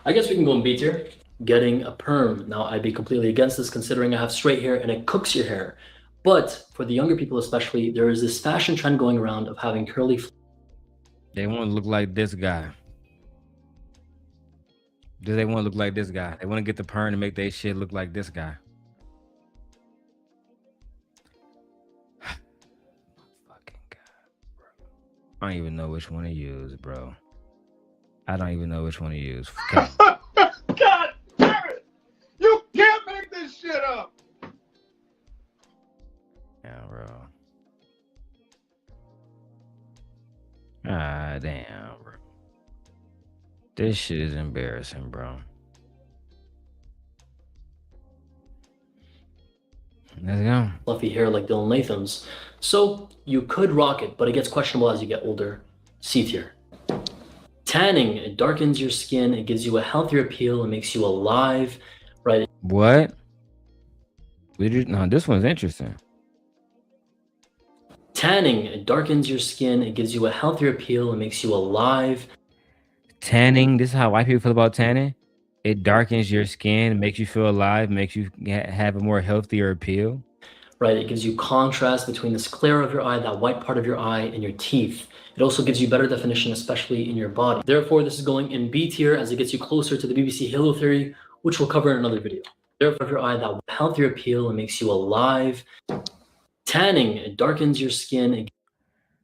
I guess we can go in B tier. Getting a perm. Now, I'd be completely against this considering I have straight hair and it cooks your hair. But for the younger people especially, there is this fashion trend going around of having curly. They want to look like this guy. Do they want to look like this guy? They want to get the perm to make their shit look like this guy. Fucking God, bro. I don't even know which one to use, bro. I don't even know which one to use. God damn it! You can't make this shit up. Yeah, bro. Ah, damn, bro. This shit is embarrassing, bro. Let's go. Fluffy hair like Dylan Latham's. So you could rock it, but it gets questionable as you get older. C tier. Tanning. It darkens your skin. It gives you a healthier appeal. It makes you alive, right? What? No, this one's interesting. Tanning. It darkens your skin. It gives you a healthier appeal. It makes you alive. Tanning. This is how white people feel about tanning. It darkens your skin, makes you feel alive, makes you have a more healthier appeal. Right. It gives you contrast between the sclera of your eye, that white part of your eye, and your teeth. It also gives you better definition, especially in your body. Therefore, this is going in B tier as it gets you closer to the BBC Halo theory, which we'll cover in another video. Therefore, your eye, that healthier appeal, and makes you alive. Tanning. It darkens your skin.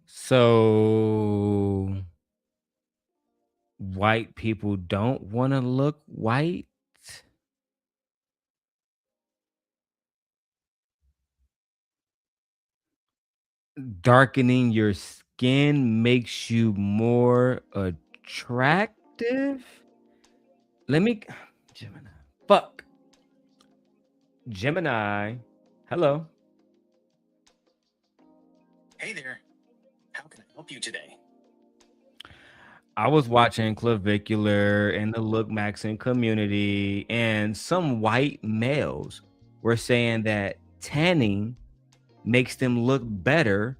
So white people don't want to look white? Darkening your skin makes you more attractive? Gemini. Fuck. Gemini. Hello. Hey there. How can I help you today? I was watching Clavicular and the looksmaxxing community, and some white males were saying that tanning makes them look better,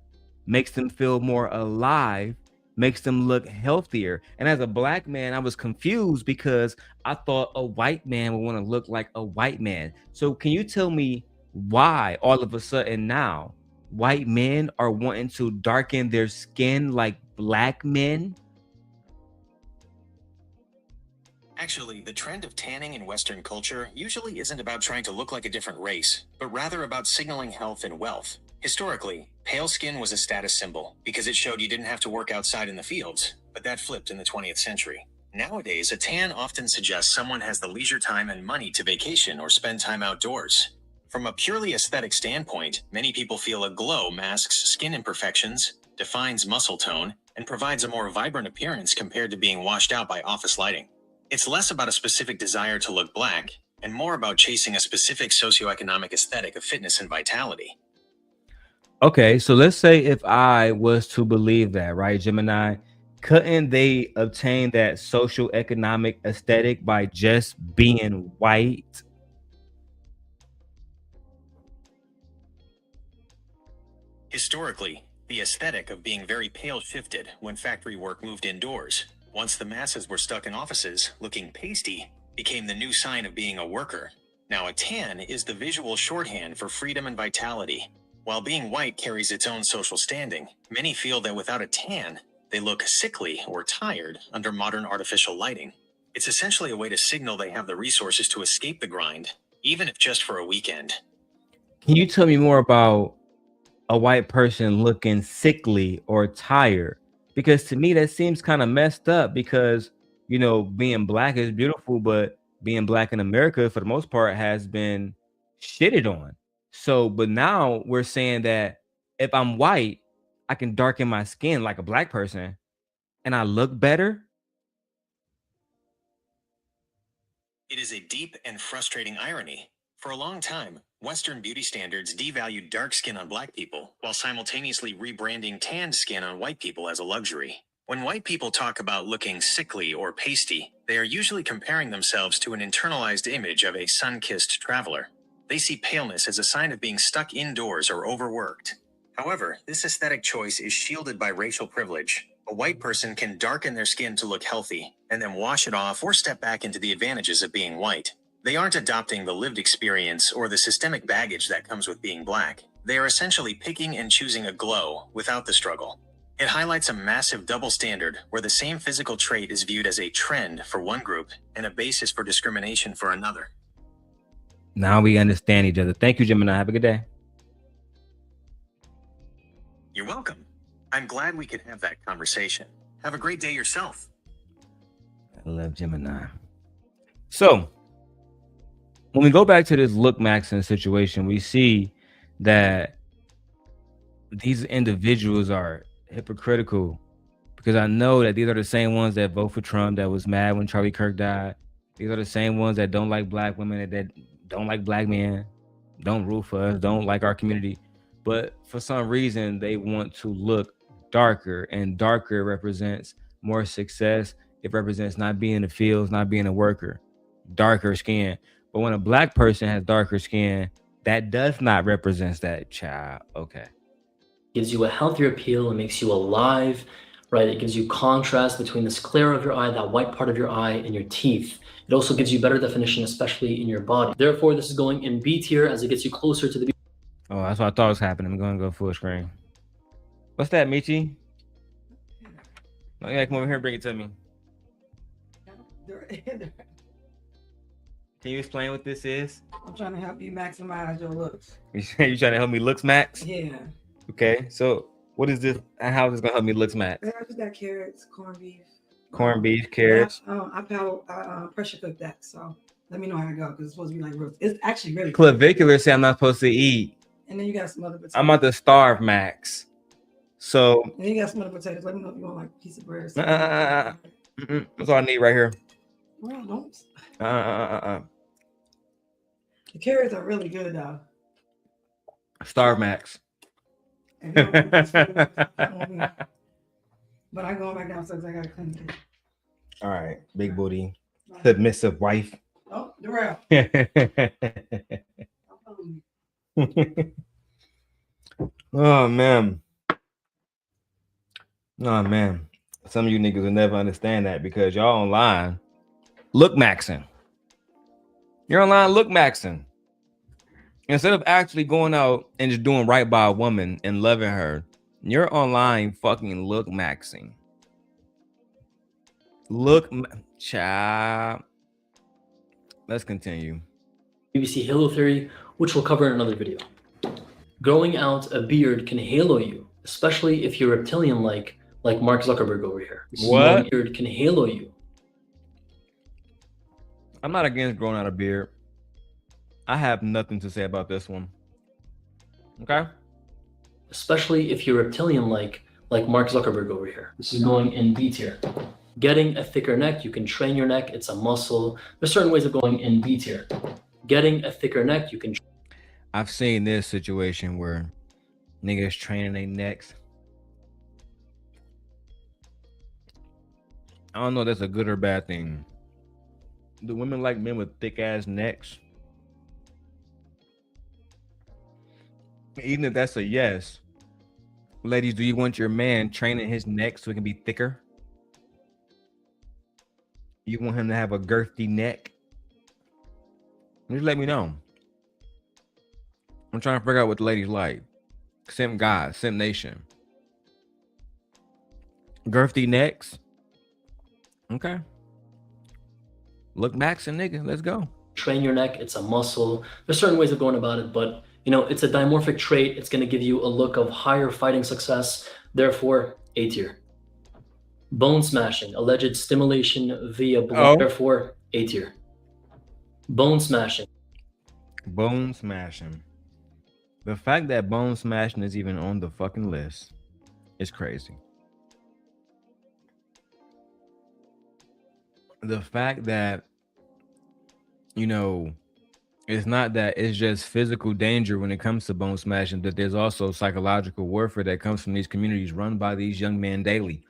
makes them feel more alive, makes them look healthier. And as a black man, I was confused because I thought a white man would want to look like a white man. So can you tell me why all of a sudden now white men are wanting to darken their skin like black men? Actually, the trend of tanning in Western culture usually isn't about trying to look like a different race, but rather about signaling health and wealth. Historically, pale skin was a status symbol because it showed you didn't have to work outside in the fields, but that flipped in the 20th century. Nowadays, a tan often suggests someone has the leisure time and money to vacation or spend time outdoors. From a purely aesthetic standpoint, many people feel a glow masks skin imperfections, defines muscle tone, and provides a more vibrant appearance compared to being washed out by office lighting. It's less about a specific desire to look black and more about chasing a specific socioeconomic aesthetic of fitness and vitality. Okay, so let's say if I was to believe that, right, Gemini, couldn't they obtain that social economic aesthetic by just being white? Historically, the aesthetic of being very pale shifted when factory work moved indoors. Once the masses were stuck in offices, looking pasty became the new sign of being a worker. Now a tan is the visual shorthand for freedom and vitality. While being white carries its own social standing, many feel that without a tan, they look sickly or tired under modern artificial lighting. It's essentially a way to signal they have the resources to escape the grind, even if just for a weekend. Can you tell me more about a white person looking sickly or tired? Because to me, that seems kind of messed up because, you know, being black is beautiful, but being black in America, for the most part, has been shitted on. So, but now we're saying that if I'm white, I can darken my skin like a black person and I look better. It is a deep and frustrating irony. For a long time, Western beauty standards devalued dark skin on black people while simultaneously rebranding tanned skin on white people as a luxury. When white people talk about looking sickly or pasty, they are usually comparing themselves to an internalized image of a sun-kissed traveler. They see paleness as a sign of being stuck indoors or overworked. However, this aesthetic choice is shielded by racial privilege. A white person can darken their skin to look healthy, and then wash it off or step back into the advantages of being white. They aren't adopting the lived experience or the systemic baggage that comes with being black. They are essentially picking and choosing a glow without the struggle. It highlights a massive double standard where the same physical trait is viewed as a trend for one group and a basis for discrimination for another. Now we understand each other. Thank you, Gemini. Have a good day. You're welcome. I'm glad we could have that conversation. Have a great day yourself. I love Gemini. So, when we go back to this looksmaxxing situation, we see that these individuals are hypocritical because I know that these are the same ones that vote for Trump, that was mad when Charlie Kirk died. These are the same ones that don't like black women, that don't like black men, don't root for us, don't like our community. But for some reason, they want to look darker, and darker represents more success. It represents not being in the fields, not being a worker, darker skin. But when a black person has darker skin, that does not represent that child. Okay. Gives you a healthier appeal. It makes you alive, right? It gives you contrast between the sclera of your eye, that white part of your eye, and your teeth. It also gives you better definition, especially in your body. Therefore, this is going in B tier as it gets you closer to the B. Oh, that's what I thought was happening. I'm going to go full screen. What's that, Michi? Oh, yeah, come over here and bring it to me. Can you explain what this is? I'm trying to help you maximize your looks. You trying to help me looks max? Yeah. Okay, so what is this and how is this gonna help me looks max? I just got carrots, corned beef. Corned beef, carrots. I pressure cooked that, so let me know how it goes because it's supposed to be like roast. It's actually really Clavicular say I'm not supposed to eat. And then you got some other potatoes. I'm about to starve, Max. So and then you got some other potatoes. Let me know if you want like a piece of bread. That's all I need right here. Well, don't. The carrots are really good though. Starve Max. But I'm going back downstairs. I gotta clean it. All right, big booty, submissive wife. Oh, Darrel. Oh man. Oh man. Some of you niggas will never understand that because y'all online looksmaxxing. You're online looksmaxxing. Instead of actually going out and just doing right by a woman and loving her, you're online fucking looksmaxxing. Child. Let's continue. BBC halo theory, which we'll cover in another video. Growing out a beard can halo you, especially if you're reptilian-like, like Mark Zuckerberg over here. What? Beard can halo you. I'm not against growing out a beard. I have nothing to say about this one. Okay? Especially if you're reptilian-like, like Mark Zuckerberg over here. This is going in B tier. Getting a thicker neck, you can train your neck, it's a muscle. There's certain ways of going in B tier. Getting a thicker neck, you can. I've seen this situation where niggas training their necks. I don't know if that's a good or bad thing. Do women like men with thick ass necks? Even if that's a yes, ladies, do you want your man training his neck so it can be thicker? You want him to have a girthy neck? Just let me know. I'm trying to figure out what the ladies like. Simp guys, Simp Nation. Girthy necks. Okay. Looksmaxxing, nigga. Let's go. Train your neck, it's a muscle. There's certain ways of going about it, but you know, it's a dimorphic trait. It's going to give you a look of higher fighting success. Therefore, A tier. Bone smashing, alleged stimulation via blood. Therefore, A tier. Bone smashing. Bone smashing. The fact that bone smashing is even on the fucking list is crazy. The fact that, you know, it's not that it's just physical danger when it comes to bone smashing, that there's also psychological warfare that comes from these communities run by these young men daily.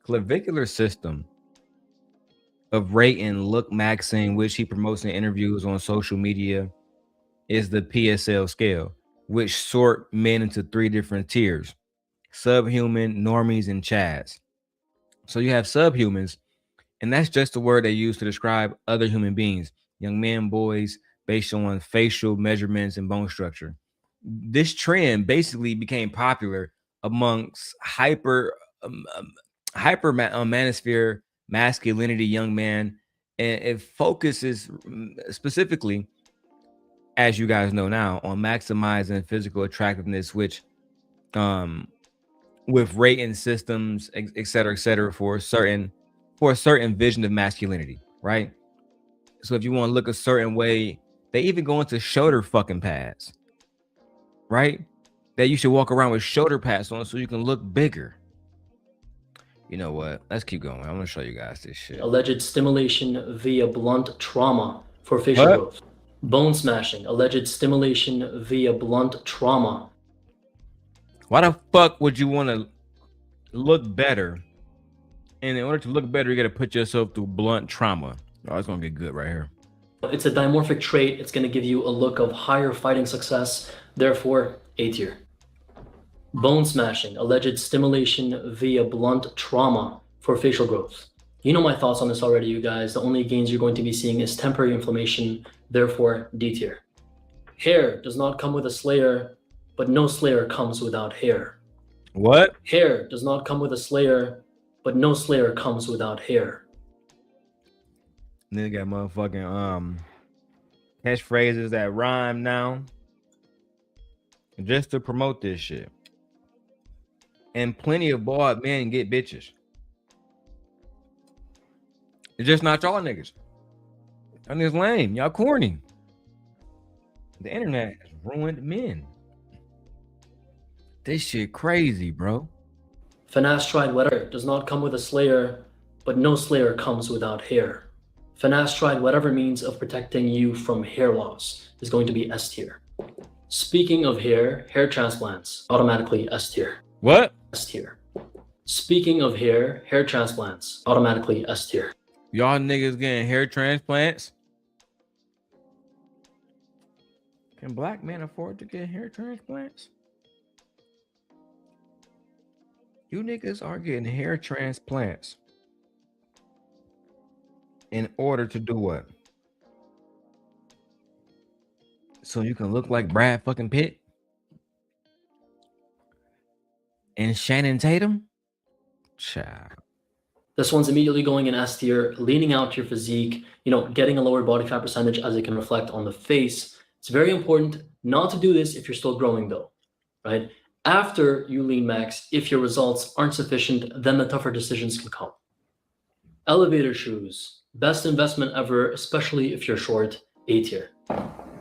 Clavicular system of rating looksmaxxing, which he promotes in interviews on social media, is the PSL scale, which sort men into 3 different tiers: subhuman, normies, and chads. So you have subhumans, and that's just the word they use to describe other human beings, young men, boys, based on facial measurements and bone structure. This trend basically became popular amongst manosphere masculinity young man, and it focuses specifically, as you guys know now, on maximizing physical attractiveness, which with rating systems, et cetera, for a certain vision of masculinity, right? So if you want to look a certain way, they even go into shoulder fucking pads, right? That you should walk around with shoulder pads on so you can look bigger. You know what? Let's keep going. I'm gonna show you guys this shit. Alleged stimulation via blunt trauma for facial growth. Bone smashing, alleged stimulation via blunt trauma. Why the fuck would you want to look better? And in order to look better, you got to put yourself through blunt trauma. Oh, it's gonna get good right here. It's a dimorphic trait. It's going to give you a look of higher fighting success. Therefore, A tier. Bone smashing, alleged stimulation via blunt trauma for facial growth. You know my thoughts on this already, you guys. The only gains you're going to be seeing is temporary inflammation. Therefore, D tier. Hair does not come with a slayer, but no slayer comes without hair. What? Hair does not come with a slayer, but no slayer comes without hair. Nigga got motherfucking catchphrases that rhyme now, just to promote this shit. And plenty of bald men get bitches. It's just not y'all niggas. Y'all niggas lame. Y'all corny. The internet has ruined men. This shit crazy, bro. Finasteride whatever does not come with a slayer, but no slayer comes without hair. Finasteride, whatever means of protecting you from hair loss, is going to be S tier. Speaking of hair transplants, automatically S tier. What? S tier. Speaking of hair transplants, automatically S tier. Y'all niggas getting hair transplants? Can black men afford to get hair transplants? You niggas are getting hair transplants in order to do what? So you can look like Brad fucking Pitt and Shannon Tatum? Child. This one's immediately going in S tier, leaning out your physique, getting a lower body fat percentage as it can reflect on the face. It's very important not to do this if you're still growing though, right? After you lean max, if your results aren't sufficient, then the tougher decisions can come. Elevator shoes, best investment ever, especially if you're short, A tier.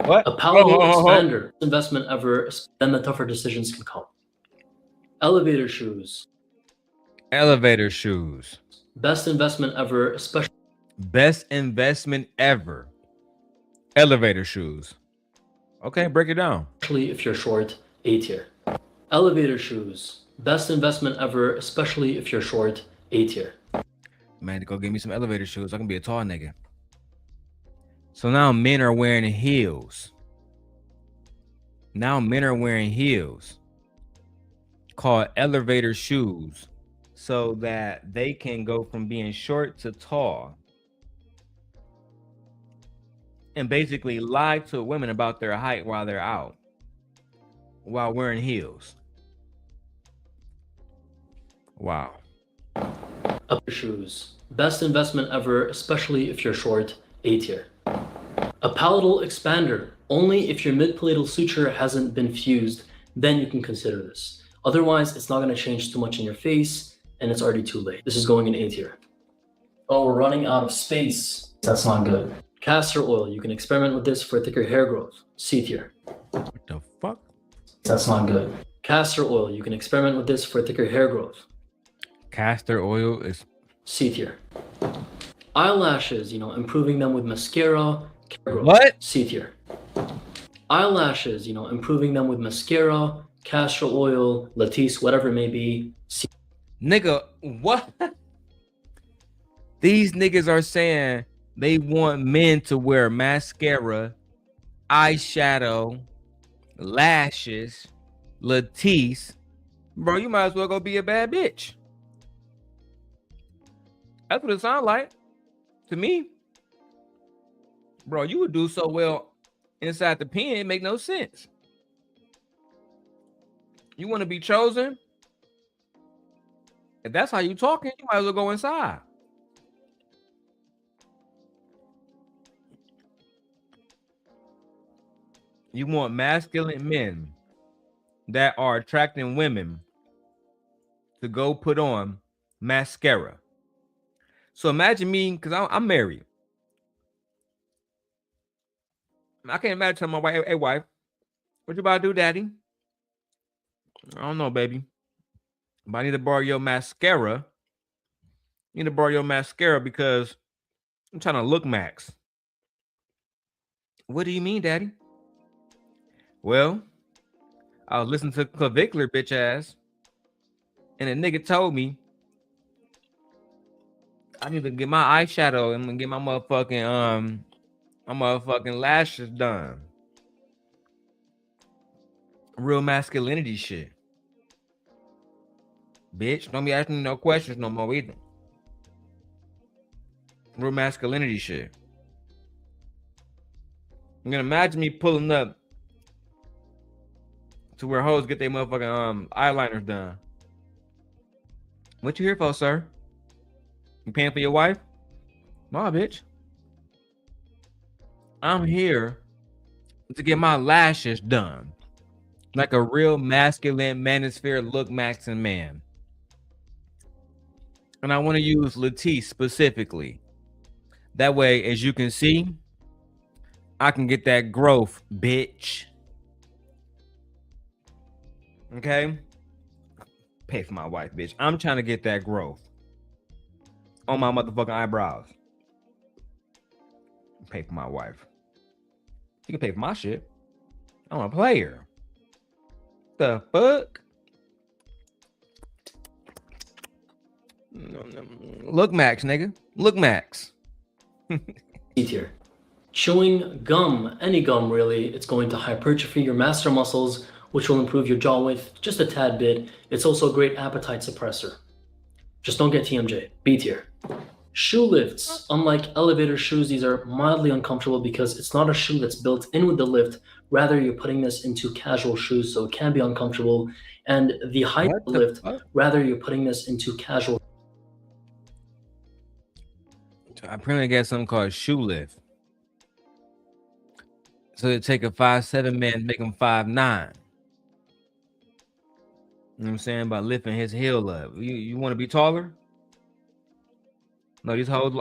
What? A palatable expander, investment ever, then the tougher decisions can come. Elevator shoes. Elevator shoes. Best investment ever, especially. Best investment ever. Elevator shoes. Okay, break it down. Especially if you're short, A tier. Elevator shoes. Best investment ever, especially if you're short, A tier. Man, go get me some elevator shoes. I can be a tall nigga. So now men are wearing heels. Now men are wearing heels called elevator shoes so that they can go from being short to tall and basically lie to women about their height while they're out while wearing heels. Wow. Shoes. Best investment ever, especially if you're short, A tier. A palatal expander. Only if your mid-palatal suture hasn't been fused, then you can consider this. Otherwise, it's not going to change too much in your face, and it's already too late. This is going in A tier. Oh, we're running out of space. That's not good. Castor oil. You can experiment with this for thicker hair growth. C tier. What the fuck? That's not good. Castor oil. You can experiment with this for thicker hair growth. Castor oil is C tier. Eyelashes, improving them with mascara. What? C tier. Eyelashes, improving them with mascara, castor oil, lattice, whatever it may be. Nigga, what? These niggas are saying they want men to wear mascara, eyeshadow, lashes, lattice. Bro, you might as well go be a bad bitch. That's what it sounds like to me. Bro, you would do so well inside the pen, it make no sense. You want to be chosen? If that's how you talking, you might as well go inside. You want masculine men that are attracting women to go put on mascara. So imagine me, because I'm married. I can't imagine telling my wife, hey, wife, what you about to do, daddy? I don't know, baby. But I need to borrow your mascara. You need to borrow your mascara because I'm trying to look max. What do you mean, daddy? Well, I was listening to Clavicular, bitch ass. And a nigga told me I need to get my eyeshadow and get my motherfucking lashes done. Real masculinity shit. Bitch, don't be asking me no questions no more either. Real masculinity shit. I'm gonna imagine me pulling up to where hoes get their motherfucking eyeliners done. What you here for, sir? You paying for your wife? Nah, bitch. I'm here to get my lashes done. Like a real masculine manosphere looksmaxxing man. And I want to use lattice specifically. That way, as you can see, I can get that growth, bitch. Okay? Pay for my wife, bitch. I'm trying to get that growth on my motherfucking eyebrows. Pay for my wife. You can pay for my shit. I'm a player. The fuck? Look max, nigga. Look max. Tier. Chewing gum, any gum really, it's going to hypertrophy your master muscles, which will improve your jaw width just a tad bit. It's also a great appetite suppressor. Just don't get TMJ. B tier. Shoe lifts. Unlike elevator shoes, these are mildly uncomfortable because it's not a shoe that's built in with the lift. Rather, you're putting this into casual shoes, so it can be uncomfortable. And the height of the lift, rather, you're putting this into casual. Apparently, got something called shoe lift. So they take a 5'7" man, make him 5'9". You know what I'm saying? By lifting his heel up. You want to be taller? No, these hoes.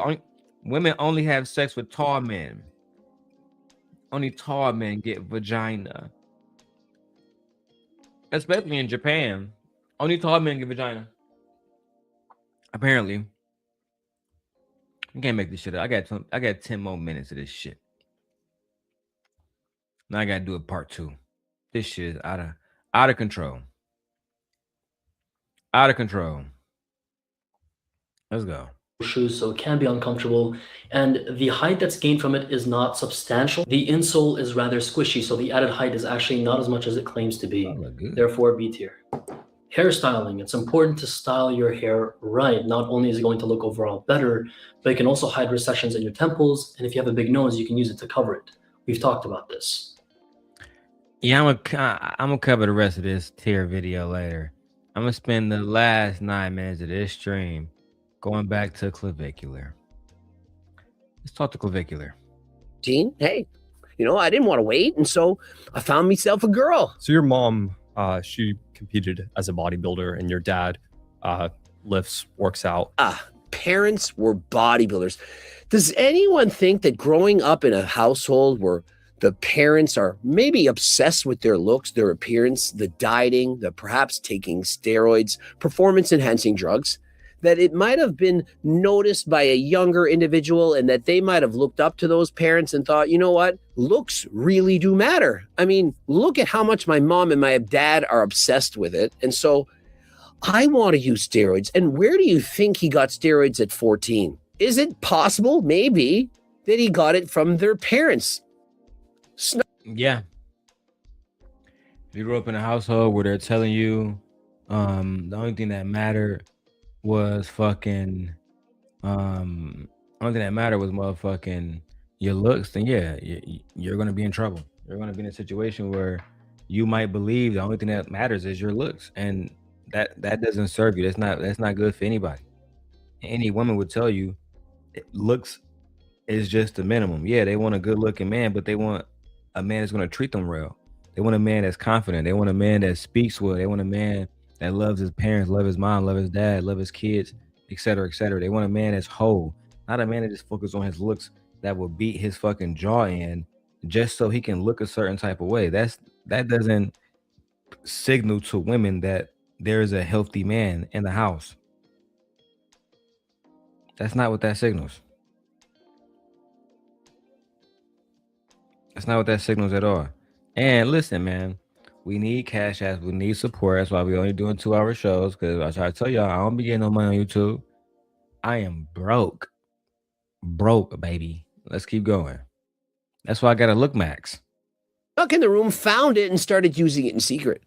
Women only have sex with tall men. Only tall men get vagina. Especially in Japan. Only tall men get vagina. Apparently. I can't make this shit up. I got 10 more minutes of this shit. Now I gotta do a part 2. This shit is out of control. Out of control. Let's go. Shoes, so it can be uncomfortable, and the height that's gained from it is not substantial. The insole is rather squishy, so the added height is actually not as much as it claims to be. Therefore, B tier. Hairstyling. It's important to style your hair right. Not only is it going to look overall better, but it can also hide recessions in your temples, and if you have a big nose, you can use it to cover it. We've talked about this. Yeah, I'm gonna cover the rest of this tier video later. I'm gonna spend the last 9 minutes of this stream going back to clavicular. Let's talk to clavicular. Gene, hey, I didn't want to wait, and so I found myself a girl. So your mom, she competed as a bodybuilder, and your dad lifts, works out. Parents were bodybuilders. Does anyone think that growing up in a household where the parents are maybe obsessed with their looks, their appearance, the dieting, the perhaps taking steroids, performance-enhancing drugs, that it might have been noticed by a younger individual and that they might have looked up to those parents and thought, you know what, looks really do matter. I mean, look at how much my mom and my dad are obsessed with it. And so I want to use steroids. And where do you think he got steroids at 14? Is it possible, maybe, that he got it from their parents? Yeah. If you grew up in a household where they're telling you the only thing that mattered was fucking only thing that mattered was motherfucking your looks, then yeah, you're gonna be in trouble. You're gonna be in a situation where you might believe the only thing that matters is your looks, and that doesn't serve you. That's not good for anybody. Any woman would tell you looks is just the minimum. Yeah, they want a good looking man, but they want a man that's gonna treat them well. They want a man that's confident. They want a man that speaks well. They want a man that loves his parents, love his mom, love his dad, love his kids, etc., etc. They want a man that's whole, not a man that just focuses on his looks that will beat his fucking jaw in just so he can look a certain type of way. That doesn't signal to women that there is a healthy man in the house. That's not what that signals. That's not what that signals at all. And listen, man, we need cash apps. We need support. That's why we only doing 2-hour shows. Because I try to tell y'all, I don't be getting no money on YouTube. I am broke. Broke, baby. Let's keep going. That's why I got a Look Max. Stuck in the room, found it, and started using it in secret.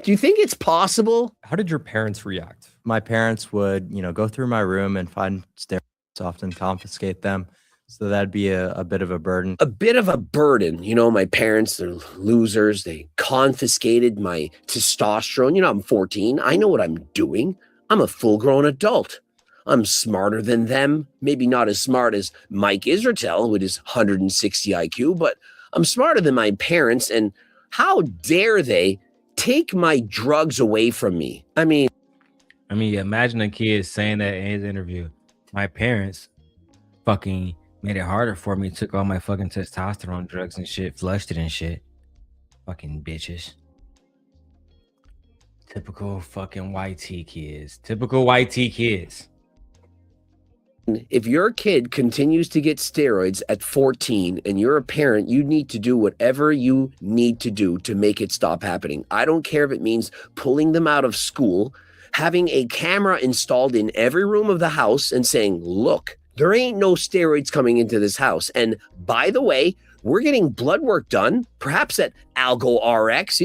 Do you think it's possible? How did your parents react? My parents would, go through my room and find steroids, often confiscate them. So that'd be a bit of a burden. A bit of a burden. My parents, they're losers. They confiscated my testosterone. I'm 14. I know what I'm doing. I'm a full-grown adult. I'm smarter than them. Maybe not as smart as Mike Israetel with his 160 IQ, but I'm smarter than my parents. And how dare they take my drugs away from me? I mean, imagine a kid saying that in his interview. My parents fucking made it harder for me, took all my fucking testosterone drugs and shit, flushed it and shit. Fucking bitches. Typical fucking YT kids. Typical YT kids. If your kid continues to get steroids at 14 and you're a parent, you need to do whatever you need to do to make it stop happening. I don't care if it means pulling them out of school, having a camera installed in every room of the house and saying, look, there ain't no steroids coming into this house. And by the way, we're getting blood work done, perhaps at Algo RX.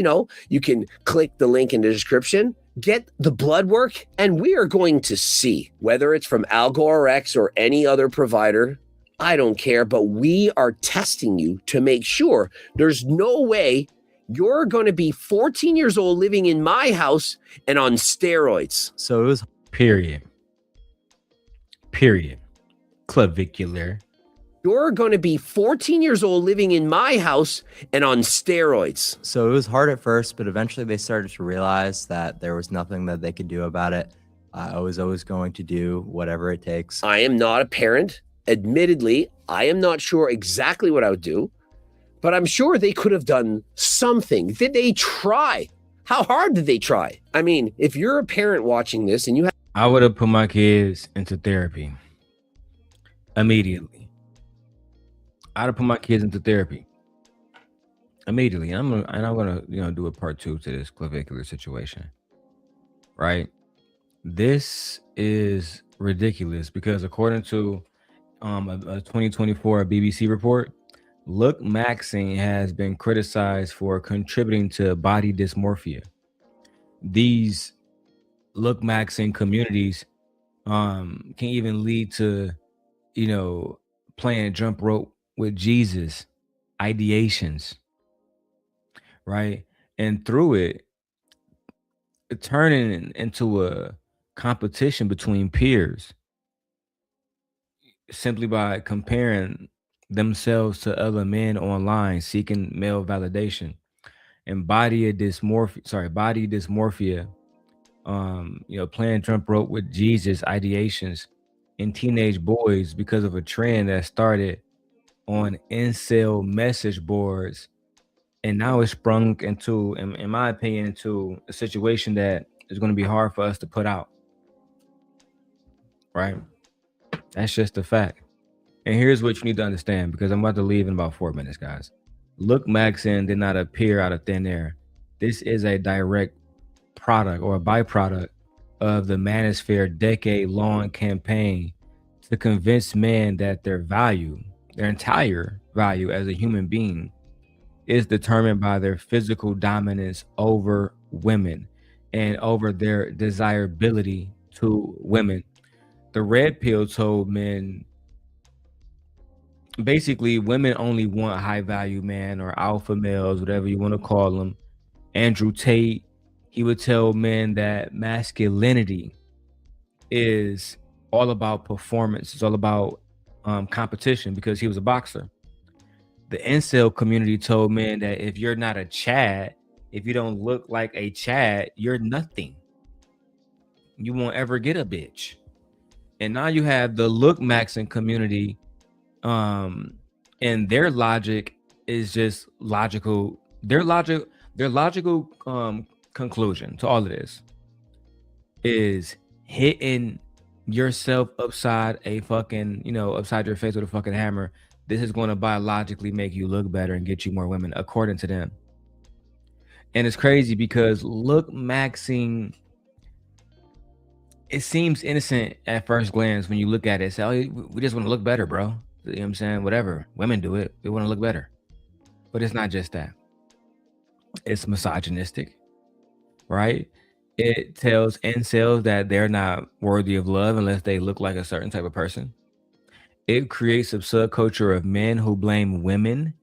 You can click the link in the description, get the blood work, and we are going to see whether it's from Algo RX or any other provider. I don't care, but we are testing you to make sure there's no way you're going to be 14 years old living in my house and on steroids. So it was period. Clavicular. You're going to be 14 years old living in my house and on steroids. So it was hard at first, but eventually they started to realize that there was nothing that they could do about it. I was always going to do whatever it takes. I am not a parent. Admittedly, I am not sure exactly what I would do, but I'm sure they could have done something. Did they try? How hard did they try? I mean, if you're a parent watching this and you have... I would have put my kids into therapy immediately. I'd have put my kids into therapy immediately. I'm gonna do a part 2 to this clavicular situation. Right? This is ridiculous because according to a 2024 BBC report, looksmaxxing has been criticized for contributing to body dysmorphia. These looksmaxxing communities can even lead to, playing jump rope with Jesus ideations, right? And through it turning into a competition between peers simply by comparing themselves to other men online seeking male validation and body dysmorphia, playing jump rope with Jesus ideations in teenage boys because of a trend that started on incel message boards, and now it's sprung into, in my opinion, into a situation that is going to be hard for us to put out. Right? That's just a fact. And here's what you need to understand, because I'm about to leave in about 4 minutes, guys. Looksmaxxing did not appear out of thin air. This is a direct product or a byproduct of the manosphere decade-long campaign to convince men that their entire value as a human being is determined by their physical dominance over women and over their desirability to women. The red pill told men, basically, women only want high value men or alpha males, whatever you want to call them. Andrew Tate, he would tell men that masculinity is all about performance. It's all about competition, because he was a boxer. The incel community told men that if you're not a Chad, if you don't look like a Chad, you're nothing. You won't ever get a bitch. And now you have the looksmaxxing community, and their logic is just logical. Their logical conclusion to all of this is hitting yourself upside a fucking, upside your face with a fucking hammer. This is going to biologically make you look better and get you more women, according to them. And it's crazy because looksmaxxing, it seems innocent at first glance when you look at it. Say, oh, we just want to look better, bro. You know what I'm saying? Whatever. Women do it. We want to look better. But it's not just that. It's misogynistic, right? It tells incels that they're not worthy of love unless they look like a certain type of person. It creates a subculture of men who blame women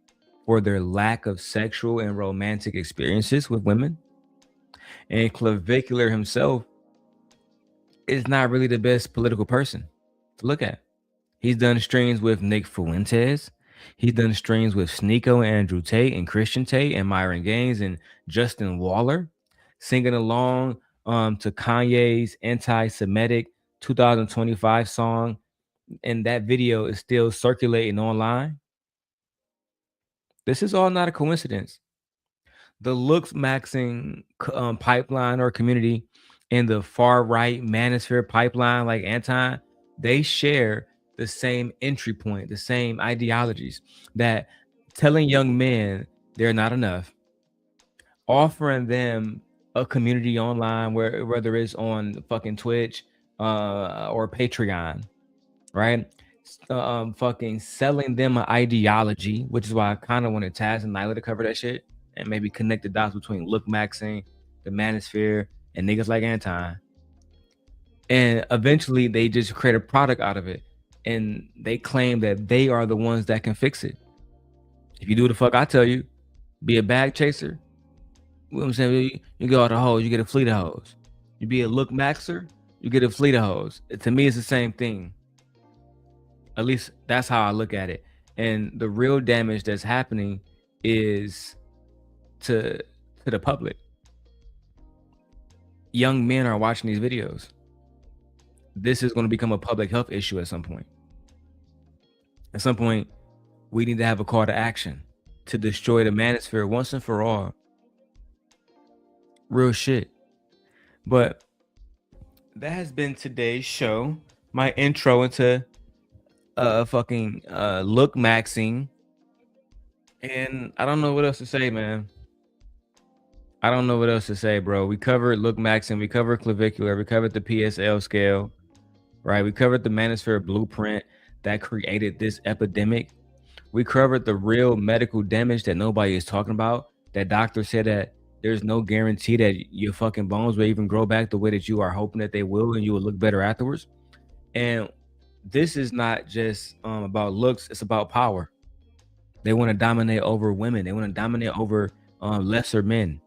for their lack of sexual and romantic experiences with women. And Clavicular himself is not really the best political person to look at. He's done streams with Nick Fuentes. He's done streams with Sneeko and Andrew Tate and Christian Tate and Myron Gaines and Justin Waller, singing along to Kanye's anti-Semitic 2025 song. And that video is still circulating online. This is all not a coincidence. The looksmaxxing pipeline or community and the far right manosphere pipeline, like Anton, they share the same entry point, the same ideologies, that telling young men they're not enough, offering them a community online, whether it's on fucking Twitch or Patreon, right? Fucking selling them an ideology, which is why I kind of wanted Taz and Nyla to cover that shit and maybe connect the dots between looksmaxxing, the manosphere, and niggas like Anton. And eventually they just create a product out of it, and they claim that they are the ones that can fix it. If you do the fuck I tell you, be a bag chaser, you know what I'm saying? You go out the hoes, you get a fleet of hoes. You be a looksmaxxer, you get a fleet of hoes. To me, it's the same thing. At least that's how I look at it. And the real damage that's happening is to the public. Young men are watching these videos. This is going to become a public health issue at some point. At some point, we need to have a call to action to destroy the manosphere once and for all. Real shit. But that has been today's show. My intro into fucking looksmaxxing. And I don't know what else to say, man. I don't know what else to say, bro. We covered looksmaxxing, we covered clavicular, we covered the PSL scale, right? We covered the manosphere blueprint that created this epidemic. We covered the real medical damage that nobody is talking about. That doctor said that there's no guarantee that your fucking bones will even grow back the way that you are hoping that they will, and you will look better afterwards. And this is not just about looks, it's about power. They want to dominate over women. They want to dominate over lesser men.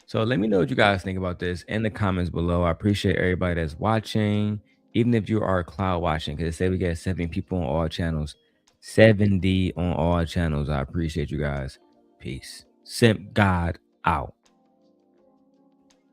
So let me know what you guys think about this in the comments below. I appreciate everybody that's watching, even if you are cloud watching, because say we got 70 people on all channels. 70 on all channels. I appreciate you guys. Peace. Simp God out.